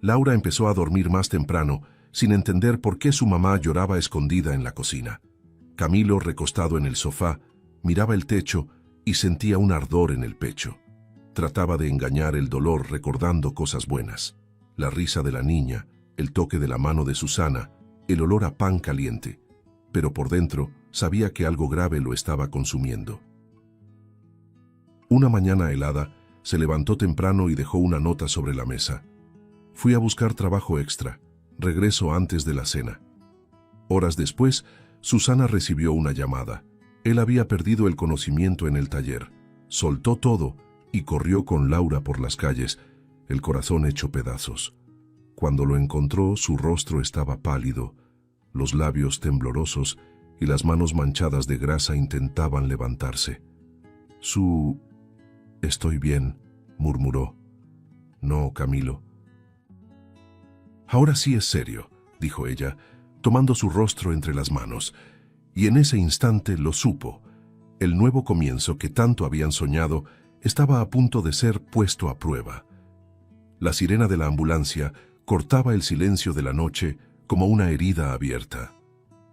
Laura empezó a dormir más temprano, sin entender por qué su mamá lloraba escondida en la cocina. Camilo, recostado en el sofá, miraba el techo y sentía un ardor en el pecho. Trataba de engañar el dolor recordando cosas buenas. La risa de la niña, el toque de la mano de Susana, el olor a pan caliente. Pero por dentro sabía que algo grave lo estaba consumiendo. Una mañana helada, se levantó temprano y dejó una nota sobre la mesa. Fui a buscar trabajo extra. Regreso antes de la cena. Horas después, Susana recibió una llamada. Él había perdido el conocimiento en el taller. Soltó todo y corrió con Laura por las calles, el corazón hecho pedazos. Cuando lo encontró, su rostro estaba pálido, los labios temblorosos y las manos manchadas de grasa intentaban levantarse. «Estoy bien», murmuró. «No, Camilo». «Ahora sí es serio», dijo ella, tomando su rostro entre las manos, y en ese instante lo supo. El nuevo comienzo que tanto habían soñado estaba a punto de ser puesto a prueba. La sirena de la ambulancia cortaba el silencio de la noche como una herida abierta.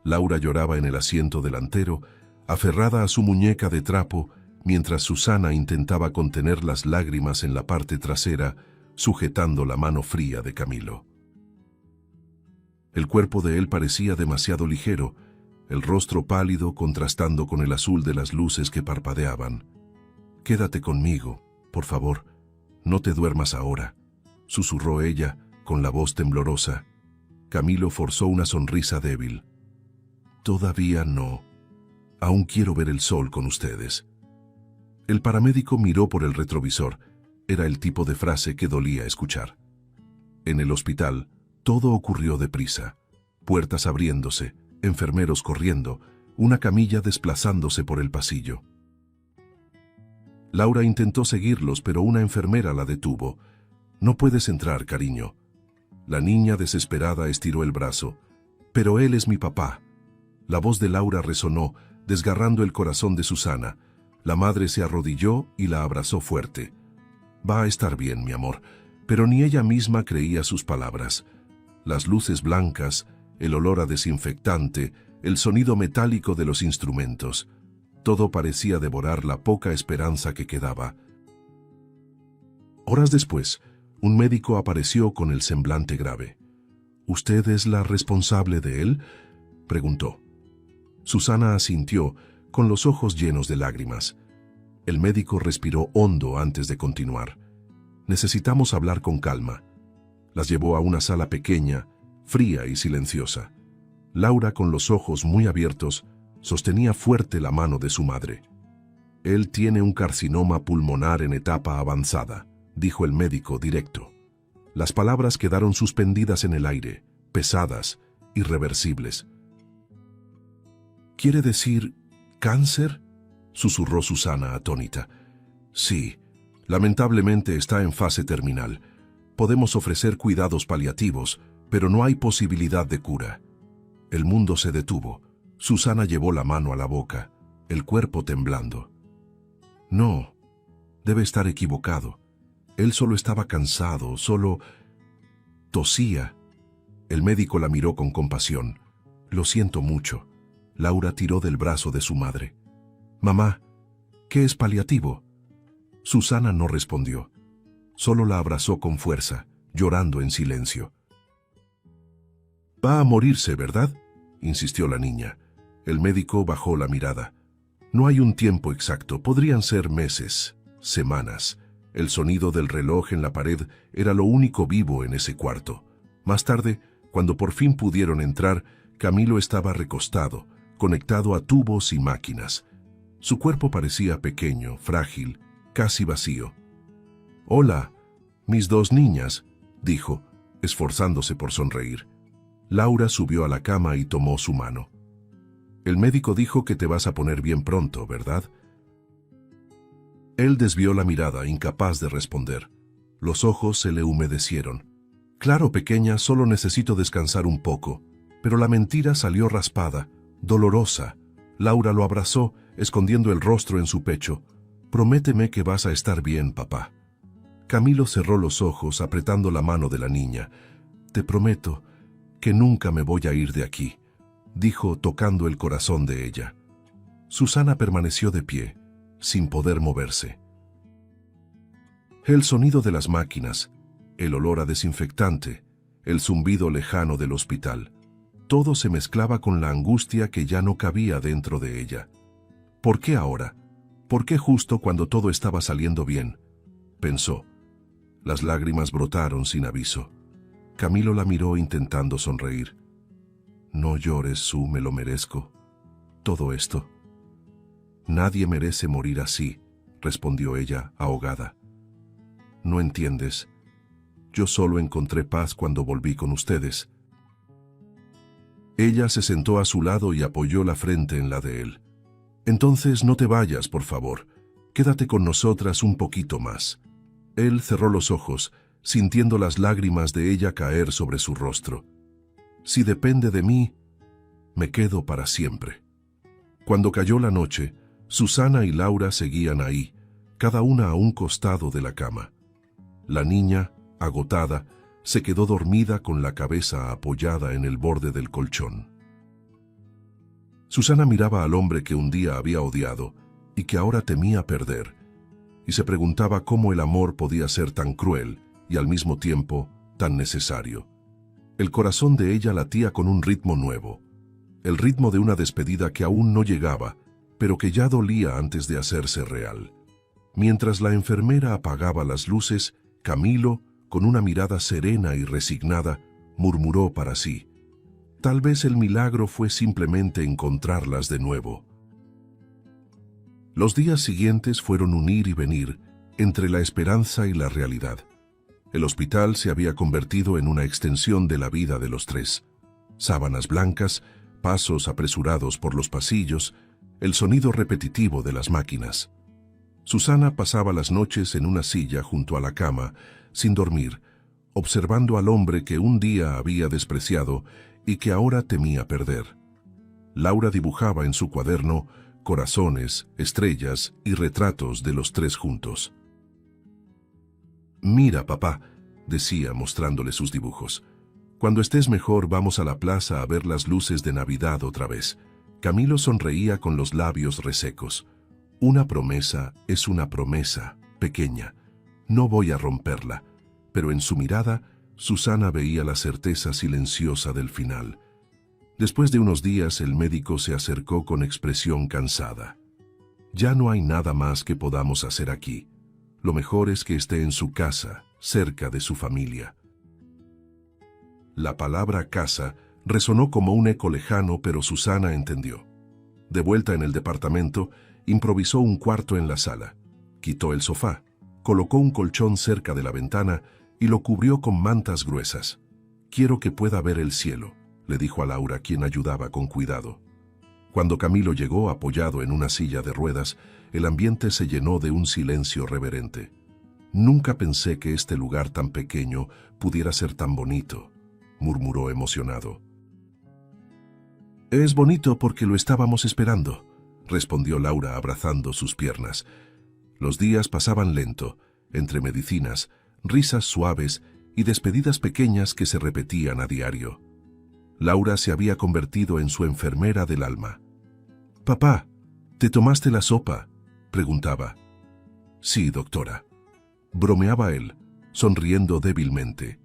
Laura lloraba en el asiento delantero, aferrada a su muñeca de trapo, mientras Susana intentaba contener las lágrimas en la parte trasera, sujetando la mano fría de Camilo. El cuerpo de él parecía demasiado ligero, el rostro pálido contrastando con el azul de las luces que parpadeaban. «Quédate conmigo, por favor, no te duermas ahora», susurró ella con la voz temblorosa. Camilo forzó una sonrisa débil. «Todavía no. Aún quiero ver el sol con ustedes». El paramédico miró por el retrovisor. Era el tipo de frase que dolía escuchar. En el hospital, todo ocurrió deprisa. Puertas abriéndose, enfermeros corriendo, una camilla desplazándose por el pasillo. Laura intentó seguirlos, pero una enfermera la detuvo. «No puedes entrar, cariño». La niña desesperada estiró el brazo. «Pero él es mi papá». La voz de Laura resonó, desgarrando el corazón de Susana. La madre se arrodilló y la abrazó fuerte. «Va a estar bien, mi amor», pero ni ella misma creía sus palabras. Las luces blancas, el olor a desinfectante, el sonido metálico de los instrumentos. Todo parecía devorar la poca esperanza que quedaba. Horas después, un médico apareció con el semblante grave. «¿Usted es la responsable de él?», preguntó. Susana asintió, con los ojos llenos de lágrimas. El médico respiró hondo antes de continuar. «Necesitamos hablar con calma». Las llevó a una sala pequeña, fría y silenciosa. Laura, con los ojos muy abiertos, sostenía fuerte la mano de su madre. «Él tiene un carcinoma pulmonar en etapa avanzada», dijo el médico directo. Las palabras quedaron suspendidas en el aire, pesadas, irreversibles. «¿Quiere decir cáncer?», susurró Susana atónita. «Sí, lamentablemente está en fase terminal. Podemos ofrecer cuidados paliativos, pero no hay posibilidad de cura». El mundo se detuvo. Susana llevó la mano a la boca, el cuerpo temblando. «No, debe estar equivocado. Él solo estaba cansado, solo tosía». El médico la miró con compasión. «Lo siento mucho». Laura tiró del brazo de su madre. «Mamá, ¿qué es paliativo?». Susana no respondió. Solo la abrazó con fuerza, llorando en silencio. «Va a morirse, ¿verdad?», insistió la niña. El médico bajó la mirada. «No hay un tiempo exacto, podrían ser meses, semanas». El sonido del reloj en la pared era lo único vivo en ese cuarto. Más tarde, cuando por fin pudieron entrar, Camilo estaba recostado, conectado a tubos y máquinas. Su cuerpo parecía pequeño, frágil, casi vacío. «Hola, mis dos niñas», dijo, esforzándose por sonreír. Laura subió a la cama y tomó su mano. «El médico dijo que te vas a poner bien pronto, ¿verdad?». Él desvió la mirada, incapaz de responder. Los ojos se le humedecieron. «Claro, pequeña, solo necesito descansar un poco». Pero la mentira salió raspada, dolorosa. Laura lo abrazó, escondiendo el rostro en su pecho. «Prométeme que vas a estar bien, papá». Camilo cerró los ojos, apretando la mano de la niña. «Te prometo que nunca me voy a ir de aquí», dijo, tocando el corazón de ella. Susana permaneció de pie, sin poder moverse. El sonido de las máquinas, el olor a desinfectante, el zumbido lejano del hospital. Todo se mezclaba con la angustia que ya no cabía dentro de ella. ¿Por qué ahora? ¿Por qué justo cuando todo estaba saliendo bien? Pensó. Las lágrimas brotaron sin aviso. Camilo la miró intentando sonreír. No llores, Sue, me lo merezco. Todo esto. Nadie merece morir así, respondió ella, ahogada. No entiendes. Yo solo encontré paz cuando volví con ustedes. Ella se sentó a su lado y apoyó la frente en la de él. Entonces no te vayas, por favor. Quédate con nosotras un poquito más. Él cerró los ojos, sintiendo las lágrimas de ella caer sobre su rostro. Si depende de mí, me quedo para siempre. Cuando cayó la noche, Susana y Laura seguían ahí, cada una a un costado de la cama. La niña, agotada, se quedó dormida con la cabeza apoyada en el borde del colchón. Susana miraba al hombre que un día había odiado y que ahora temía perder, y se preguntaba cómo el amor podía ser tan cruel y al mismo tiempo tan necesario. El corazón de ella latía con un ritmo nuevo, el ritmo de una despedida que aún no llegaba, pero que ya dolía antes de hacerse real. Mientras la enfermera apagaba las luces, Camilo, con una mirada serena y resignada, murmuró para sí: tal vez el milagro fue simplemente encontrarlas de nuevo. Los días siguientes fueron un ir y venir entre la esperanza y la realidad. El hospital se había convertido en una extensión de la vida de los tres. Sábanas blancas, pasos apresurados por los pasillos, el sonido repetitivo de las máquinas. Susana pasaba las noches en una silla junto a la cama, sin dormir, observando al hombre que un día había despreciado y que ahora temía perder. Laura dibujaba en su cuaderno corazones, estrellas y retratos de los tres juntos. «Mira, papá», decía mostrándole sus dibujos. «Cuando estés mejor vamos a la plaza a ver las luces de Navidad otra vez». Camilo sonreía con los labios resecos. «Una promesa es una promesa, pequeña. No voy a romperla». Pero en su mirada, Susana veía la certeza silenciosa del final. Después de unos días, el médico se acercó con expresión cansada. «Ya no hay nada más que podamos hacer aquí. Lo mejor es que esté en su casa, cerca de su familia». La palabra casa resonó como un eco lejano, pero Susana entendió. De vuelta en el departamento, improvisó un cuarto en la sala. Quitó el sofá, colocó un colchón cerca de la ventana y lo cubrió con mantas gruesas. «Quiero que pueda ver el cielo», le dijo a Laura, quien ayudaba con cuidado. Cuando Camilo llegó apoyado en una silla de ruedas, el ambiente se llenó de un silencio reverente. «Nunca pensé que este lugar tan pequeño pudiera ser tan bonito», murmuró emocionado. «Es bonito porque lo estábamos esperando», respondió Laura abrazando sus piernas. Los días pasaban lento, entre medicinas, risas suaves y despedidas pequeñas que se repetían a diario. Laura se había convertido en su enfermera del alma. «Papá, ¿te tomaste la sopa?», preguntaba. «Sí, doctora», bromeaba él, sonriendo débilmente.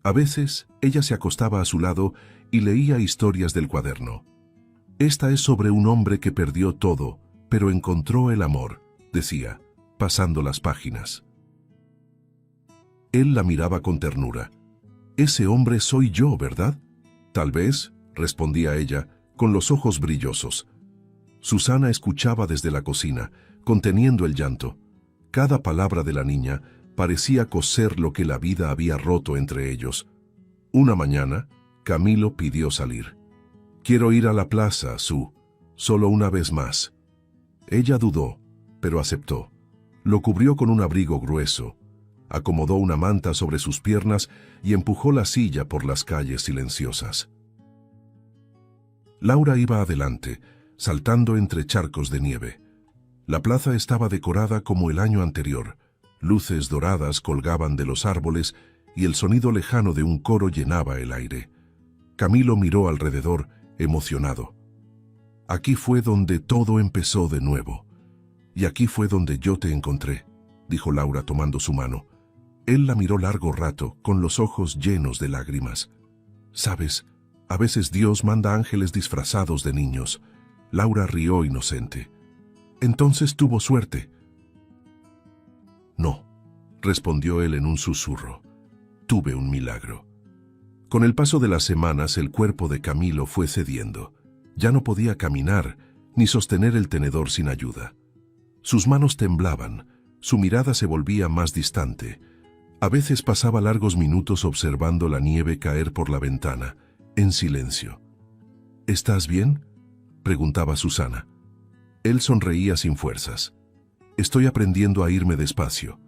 A veces, ella se acostaba a su lado y leía historias del cuaderno. «Esta es sobre un hombre que perdió todo, pero encontró el amor», decía, pasando las páginas. Él la miraba con ternura. «Ese hombre soy yo, ¿verdad?». «Tal vez», respondía ella, con los ojos brillosos. Susana escuchaba desde la cocina, conteniendo el llanto. Cada palabra de la niña parecía coser lo que la vida había roto entre ellos. Una mañana, Camilo pidió salir. «Quiero ir a la plaza, Sue, solo una vez más». Ella dudó, pero aceptó. Lo cubrió con un abrigo grueso, acomodó una manta sobre sus piernas y empujó la silla por las calles silenciosas. Laura iba adelante, saltando entre charcos de nieve. La plaza estaba decorada como el año anterior. Luces doradas colgaban de los árboles y el sonido lejano de un coro llenaba el aire. Camilo miró alrededor, emocionado. «Aquí fue donde todo empezó de nuevo. Y aquí fue donde yo te encontré». dijo Laura tomando su mano. Él la miró largo rato, con los ojos llenos de lágrimas. «Sabes, a veces Dios manda ángeles disfrazados de niños». Laura rió inocente. «Entonces tuvo suerte». «No», respondió él en un susurro. «Tuve un milagro». Con el paso de las semanas, el cuerpo de Camilo fue cediendo. Ya no podía caminar, ni sostener el tenedor sin ayuda. Sus manos temblaban, su mirada se volvía más distante. A veces pasaba largos minutos observando la nieve caer por la ventana, en silencio. «¿Estás bien?», preguntaba Susana. Él sonreía sin fuerzas. «Estoy aprendiendo a irme despacio».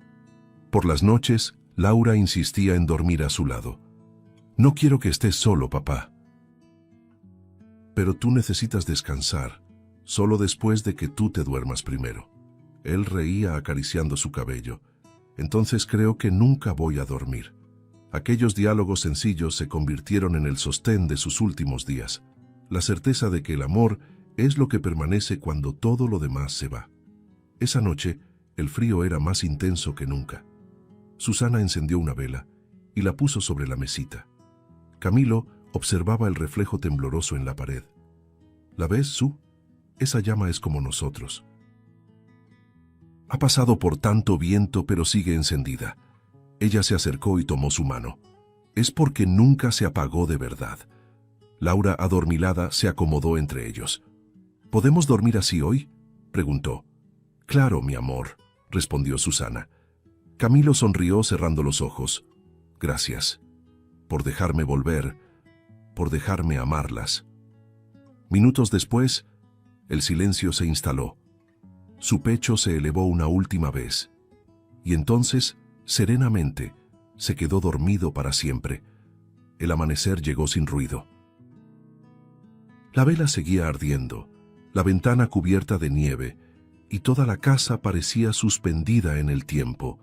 Por las noches, Laura insistía en dormir a su lado. «No quiero que estés solo, papá». «Pero tú necesitas descansar, solo después de que tú te duermas primero». Él reía acariciando su cabello. «Entonces creo que nunca voy a dormir». Aquellos diálogos sencillos se convirtieron en el sostén de sus últimos días. La certeza de que el amor es lo que permanece cuando todo lo demás se va. Esa noche, el frío era más intenso que nunca. Susana encendió una vela y la puso sobre la mesita. Camilo observaba el reflejo tembloroso en la pared. «¿La ves, Su? Esa llama es como nosotros. Ha pasado por tanto viento, pero sigue encendida». Ella se acercó y tomó su mano. «Es porque nunca se apagó de verdad». Laura, adormilada, se acomodó entre ellos. «¿Podemos dormir así hoy?», preguntó. «Claro, mi amor», respondió Susana. Camilo sonrió cerrando los ojos. «Gracias por dejarme volver, por dejarme amarlas». Minutos después, el silencio se instaló. Su pecho se elevó una última vez. Y entonces, serenamente, se quedó dormido para siempre. El amanecer llegó sin ruido. La vela seguía ardiendo, la ventana cubierta de nieve, y toda la casa parecía suspendida en el tiempo.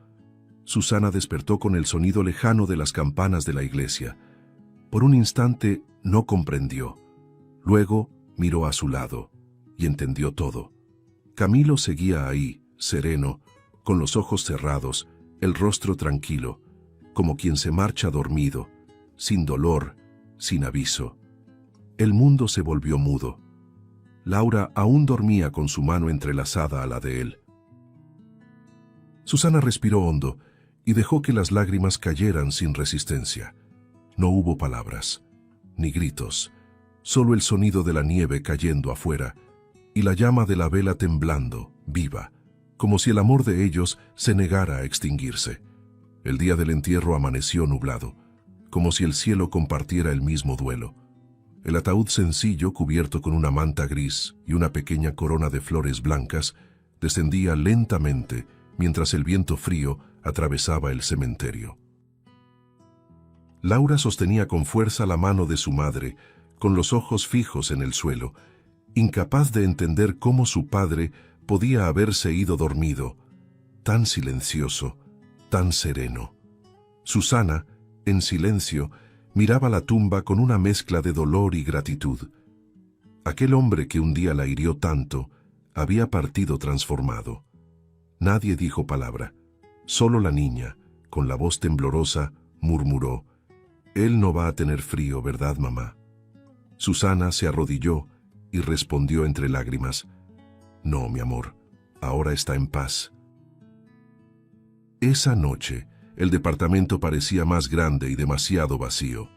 Susana despertó con el sonido lejano de las campanas de la iglesia. Por un instante no comprendió. Luego miró a su lado y entendió todo. Camilo seguía ahí, sereno, con los ojos cerrados, el rostro tranquilo, como quien se marcha dormido, sin dolor, sin aviso. El mundo se volvió mudo. Laura aún dormía con su mano entrelazada a la de él. Susana respiró hondo y dejó que las lágrimas cayeran sin resistencia. No hubo palabras, ni gritos, solo el sonido de la nieve cayendo afuera y la llama de la vela temblando, viva, como si el amor de ellos se negara a extinguirse. El día del entierro amaneció nublado, como si el cielo compartiera el mismo duelo. El ataúd sencillo, cubierto con una manta gris y una pequeña corona de flores blancas, descendía lentamente mientras el viento frío atravesaba el cementerio. Laura sostenía con fuerza la mano de su madre, con los ojos fijos en el suelo, incapaz de entender cómo su padre podía haberse ido dormido, tan silencioso, tan sereno. Susana, en silencio, miraba la tumba con una mezcla de dolor y gratitud. Aquel hombre que un día la hirió tanto, había partido transformado. Nadie dijo palabra. Solo la niña, con la voz temblorosa, murmuró: «Él no va a tener frío, ¿verdad, mamá?». Susana se arrodilló y respondió entre lágrimas: «No, mi amor, ahora está en paz». Esa noche, el departamento parecía más grande y demasiado vacío.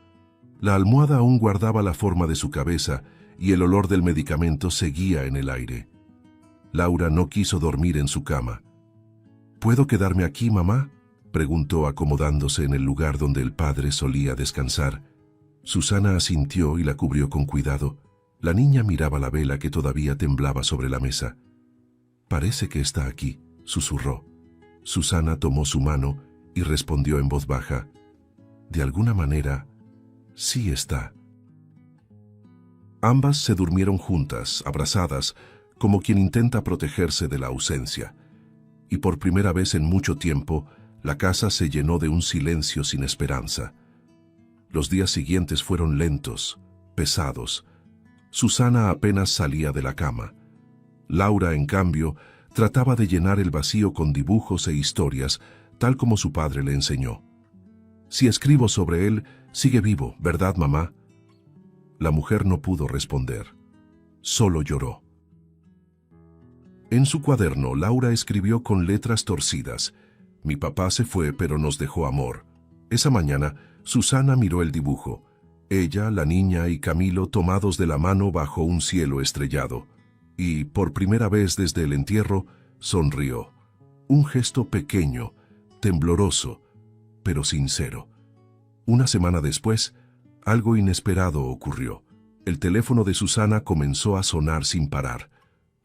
La almohada aún guardaba la forma de su cabeza y el olor del medicamento seguía en el aire. Laura no quiso dormir en su cama. «¿Puedo quedarme aquí, mamá?», preguntó acomodándose en el lugar donde el padre solía descansar. Susana asintió y la cubrió con cuidado. La niña miraba la vela que todavía temblaba sobre la mesa. «Parece que está aquí», susurró. Susana tomó su mano y respondió en voz baja: «De alguna manera, sí está». Ambas se durmieron juntas, abrazadas, como quien intenta protegerse de la ausencia. Y por primera vez en mucho tiempo, la casa se llenó de un silencio sin esperanza. Los días siguientes fueron lentos, pesados. Susana apenas salía de la cama. Laura, en cambio, Trataba de llenar el vacío con dibujos e historias, tal como su padre le enseñó. Si escribo sobre él, sigue vivo, ¿verdad, mamá? La mujer no pudo responder. Solo lloró. En su cuaderno, Laura escribió con letras torcidas: «Mi papá se fue, pero nos dejó amor». Esa mañana, Susana miró el dibujo. Ella, la niña y Camilo tomados de la mano bajo un cielo estrellado. Y, por primera vez desde el entierro, sonrió. Un gesto pequeño, tembloroso, pero sincero. Una semana después, algo inesperado ocurrió. El teléfono de Susana comenzó a sonar sin parar.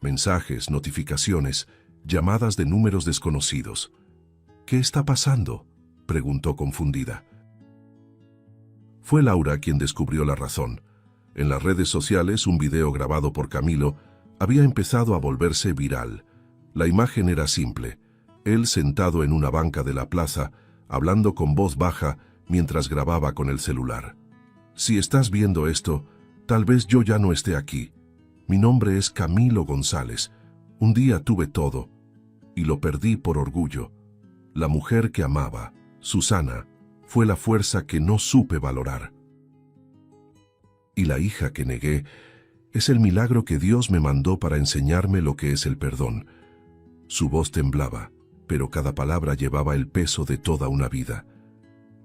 Mensajes, notificaciones, llamadas de números desconocidos. «¿Qué está pasando?», preguntó confundida. Fue Laura quien descubrió la razón. En las redes sociales, un video grabado por Camilo había empezado a volverse viral. La imagen era simple: él sentado en una banca de la plaza, hablando con voz baja mientras grababa con el celular. «Si estás viendo esto, tal vez yo ya no esté aquí. Mi nombre es Camilo González. Un día tuve todo y lo perdí por orgullo. La mujer que amaba, Susana, fue la fuerza que no supe valorar. Y la hija que negué es el milagro que Dios me mandó para enseñarme lo que es el perdón». Su voz temblaba, pero cada palabra llevaba el peso de toda una vida.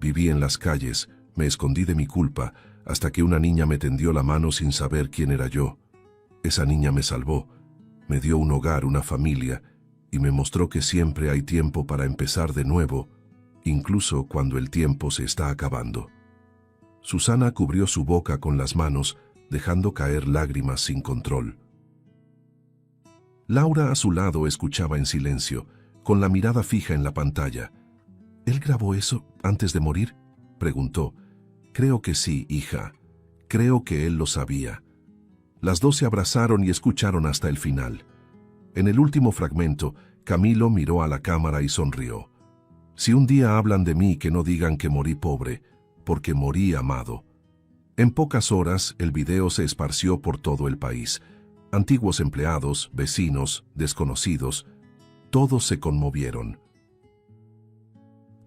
«Viví en las calles, me escondí de mi culpa, hasta que una niña me tendió la mano sin saber quién era yo. Esa niña me salvó, me dio un hogar, una familia, y me mostró que siempre hay tiempo para empezar de nuevo, incluso cuando el tiempo se está acabando». Susana cubrió su boca con las manos, dejando caer lágrimas sin control. Laura a su lado escuchaba en silencio, con la mirada fija en la pantalla. «¿Él grabó eso antes de morir?», preguntó. «Creo que sí, hija. Creo que él lo sabía». Las dos se abrazaron y escucharon hasta el final. En el último fragmento, Camilo miró a la cámara y sonrió. «Si un día hablan de mí, que no digan que morí pobre, porque morí amado». En pocas horas, el video se esparció por todo el país. Antiguos empleados, vecinos, desconocidos, todos se conmovieron.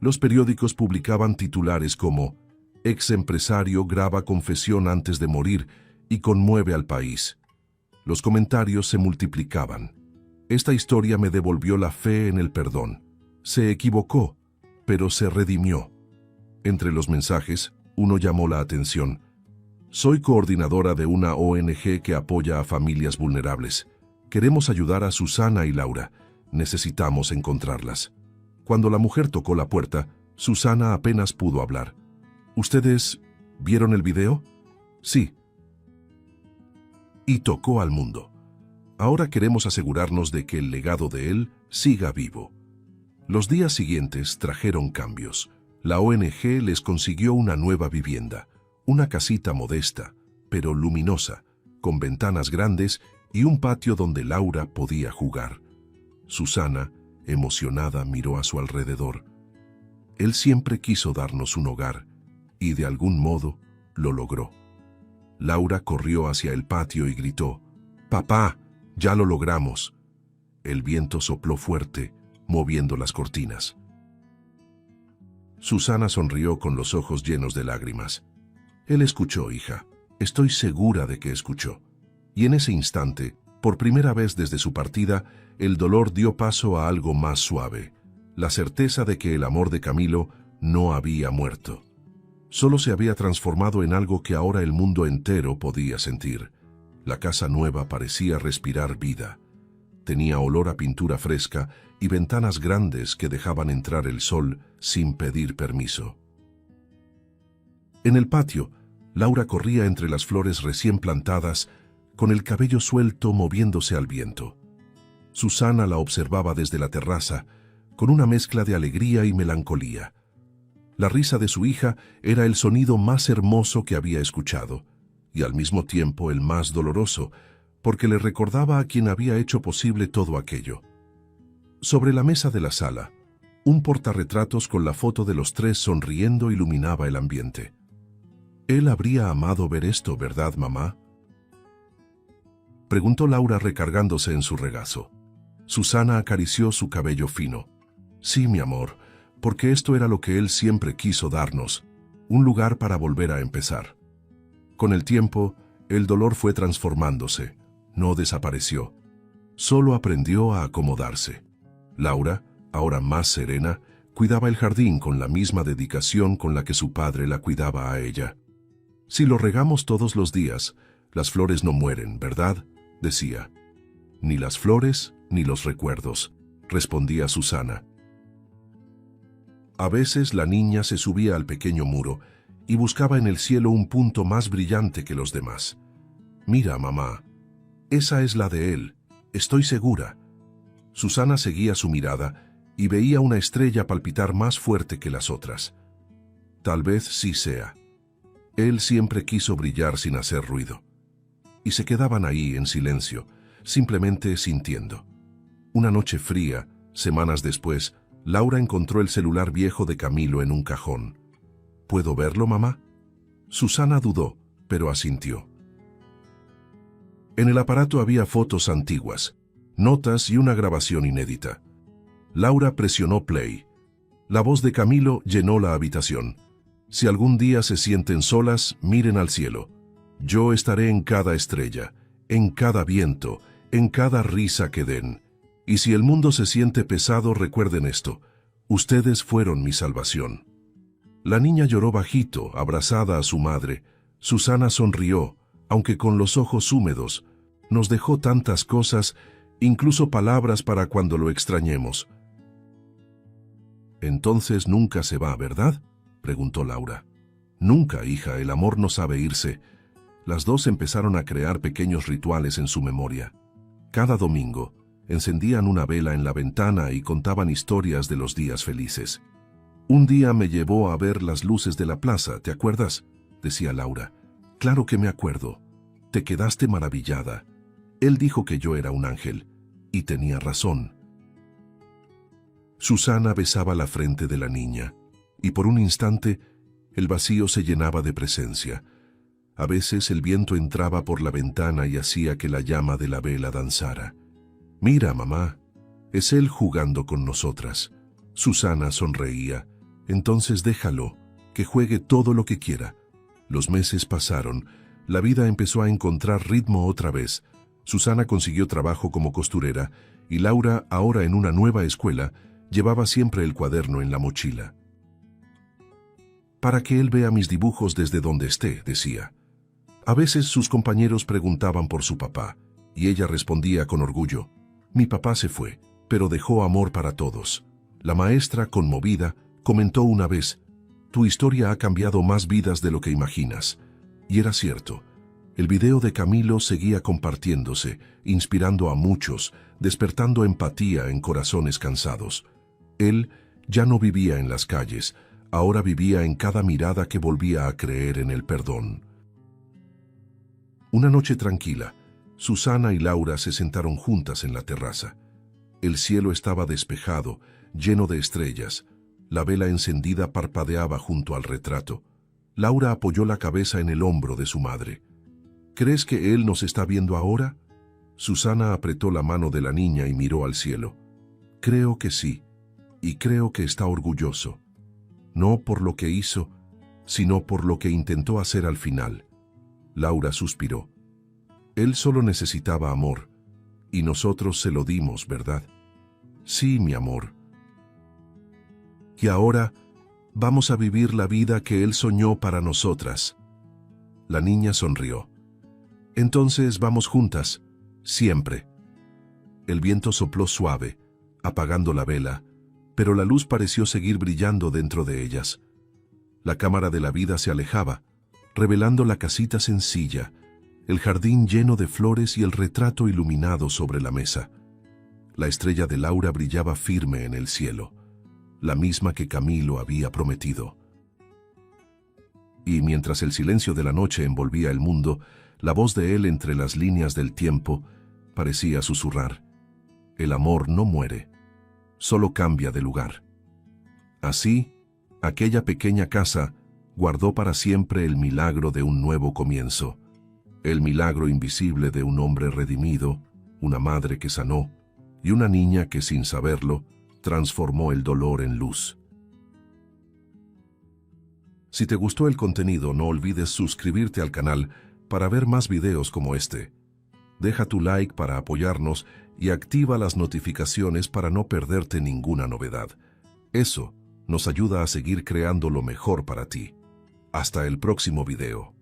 Los periódicos publicaban titulares como «Ex empresario graba confesión antes de morir y conmueve al país». Los comentarios se multiplicaban. «Esta historia me devolvió la fe en el perdón. Se equivocó, pero se redimió». Entre los mensajes, uno llamó la atención: «Soy coordinadora de una ONG que apoya a familias vulnerables. Queremos ayudar a Susana y Laura. Necesitamos encontrarlas». Cuando la mujer tocó la puerta, Susana apenas pudo hablar. «¿Ustedes vieron el video?». «Sí». Y tocó al mundo. «Ahora queremos asegurarnos de que el legado de él siga vivo». Los días siguientes trajeron cambios. La ONG les consiguió una nueva vivienda, una casita modesta, pero luminosa, con ventanas grandes y un patio donde Laura podía jugar. Susana, emocionada, miró a su alrededor. Él siempre quiso darnos un hogar, y de algún modo lo logró. Laura corrió hacia el patio y gritó: «¡Papá, ya lo logramos!». El viento sopló fuerte, moviendo las cortinas. Susana sonrió con los ojos llenos de lágrimas. «Él escuchó, hija. Estoy segura de que escuchó». Y en ese instante, por primera vez desde su partida, el dolor dio paso a algo más suave: la certeza de que el amor de Camilo no había muerto. Solo se había transformado en algo que ahora el mundo entero podía sentir. La casa nueva parecía respirar vida. Tenía olor a pintura fresca y ventanas grandes que dejaban entrar el sol sin pedir permiso. En el patio, Laura corría entre las flores recién plantadas, con el cabello suelto moviéndose al viento. Susana la observaba desde la terraza, con una mezcla de alegría y melancolía. La risa de su hija era el sonido más hermoso que había escuchado, y al mismo tiempo el más doloroso, porque le recordaba a quien había hecho posible todo aquello. Sobre la mesa de la sala, un portarretratos con la foto de los tres sonriendo iluminaba el ambiente. «Él habría amado ver esto, ¿verdad, mamá?», preguntó Laura recargándose en su regazo. Susana acarició su cabello fino. Sí, mi amor, porque esto era lo que él siempre quiso darnos, un lugar para volver a empezar. Con el tiempo, el dolor fue transformándose, no desapareció. Solo aprendió a acomodarse. Laura, ahora más serena, cuidaba el jardín con la misma dedicación con la que su padre la cuidaba a ella. Si lo regamos todos los días, las flores no mueren, ¿verdad?, decía. Ni las flores ni los recuerdos, respondía Susana. A veces la niña se subía al pequeño muro y buscaba en el cielo un punto más brillante que los demás. Mira, mamá, esa es la de él, estoy segura. Susana seguía su mirada y veía una estrella palpitar más fuerte que las otras. Tal vez sí sea. Él siempre quiso brillar sin hacer ruido. Y se quedaban ahí en silencio, simplemente sintiendo. Una noche fría, semanas después, Laura encontró el celular viejo de Camilo en un cajón. ¿Puedo verlo, mamá? Susana dudó, pero asintió. En el aparato había fotos antiguas, notas y una grabación inédita. Laura presionó play. La voz de Camilo llenó la habitación. Si algún día se sienten solas, miren al cielo. Yo estaré en cada estrella, en cada viento, en cada risa que den. Y si el mundo se siente pesado, recuerden esto. Ustedes fueron mi salvación. La niña lloró bajito, abrazada a su madre. Susana sonrió, aunque con los ojos húmedos. Nos dejó tantas cosas, incluso palabras para cuando lo extrañemos. Entonces nunca se va, ¿verdad?, preguntó Laura. Nunca, hija, el amor no sabe irse. Las dos empezaron a crear pequeños rituales en su memoria. Cada domingo, encendían una vela en la ventana y contaban historias de los días felices. Un día me llevó a ver las luces de la plaza, ¿te acuerdas?, decía Laura. Claro que me acuerdo. Te quedaste maravillada. Él dijo que yo era un ángel, y tenía razón. Susana besaba la frente de la niña, y por un instante el vacío se llenaba de presencia. A veces el viento entraba por la ventana y hacía que la llama de la vela danzara. Mira, mamá, es él jugando con nosotras. Susana sonreía. Entonces déjalo, que juegue todo lo que quiera. Los meses pasaron, la vida empezó a encontrar ritmo otra vez. Susana consiguió trabajo como costurera y Laura, ahora en una nueva escuela, llevaba siempre el cuaderno en la mochila. Para que él vea mis dibujos desde donde esté, decía. A veces sus compañeros preguntaban por su papá, y ella respondía con orgullo. Mi papá se fue, pero dejó amor para todos. La maestra, conmovida, comentó una vez, tu historia ha cambiado más vidas de lo que imaginas. Y era cierto. El video de Camilo seguía compartiéndose, inspirando a muchos, despertando empatía en corazones cansados. Él ya no vivía en las calles, ahora vivía en cada mirada que volvía a creer en el perdón. Una noche tranquila, Susana y Laura se sentaron juntas en la terraza. El cielo estaba despejado, lleno de estrellas. La vela encendida parpadeaba junto al retrato. Laura apoyó la cabeza en el hombro de su madre. ¿Crees que él nos está viendo ahora? Susana apretó la mano de la niña y miró al cielo. Creo que sí, y creo que está orgulloso. No por lo que hizo, sino por lo que intentó hacer al final. Laura suspiró. Él solo necesitaba amor, y nosotros se lo dimos, ¿verdad? Sí, mi amor. Y ahora vamos a vivir la vida que él soñó para nosotras. La niña sonrió. Entonces vamos juntas, siempre. El viento sopló suave, apagando la vela, pero la luz pareció seguir brillando dentro de ellas. La cámara de la vida se alejaba, revelando la casita sencilla, el jardín lleno de flores y el retrato iluminado sobre la mesa. La estrella de Laura brillaba firme en el cielo, la misma que Camilo había prometido. Y mientras el silencio de la noche envolvía el mundo, la voz de él entre las líneas del tiempo parecía susurrar. El amor no muere, solo cambia de lugar. Así, aquella pequeña casa guardó para siempre el milagro de un nuevo comienzo, el milagro invisible de un hombre redimido, una madre que sanó, y una niña que, sin saberlo, transformó el dolor en luz. Si te gustó el contenido, no olvides suscribirte al canal para ver más videos como este. Deja tu like para apoyarnos y activa las notificaciones para no perderte ninguna novedad. Eso nos ayuda a seguir creando lo mejor para ti. Hasta el próximo video.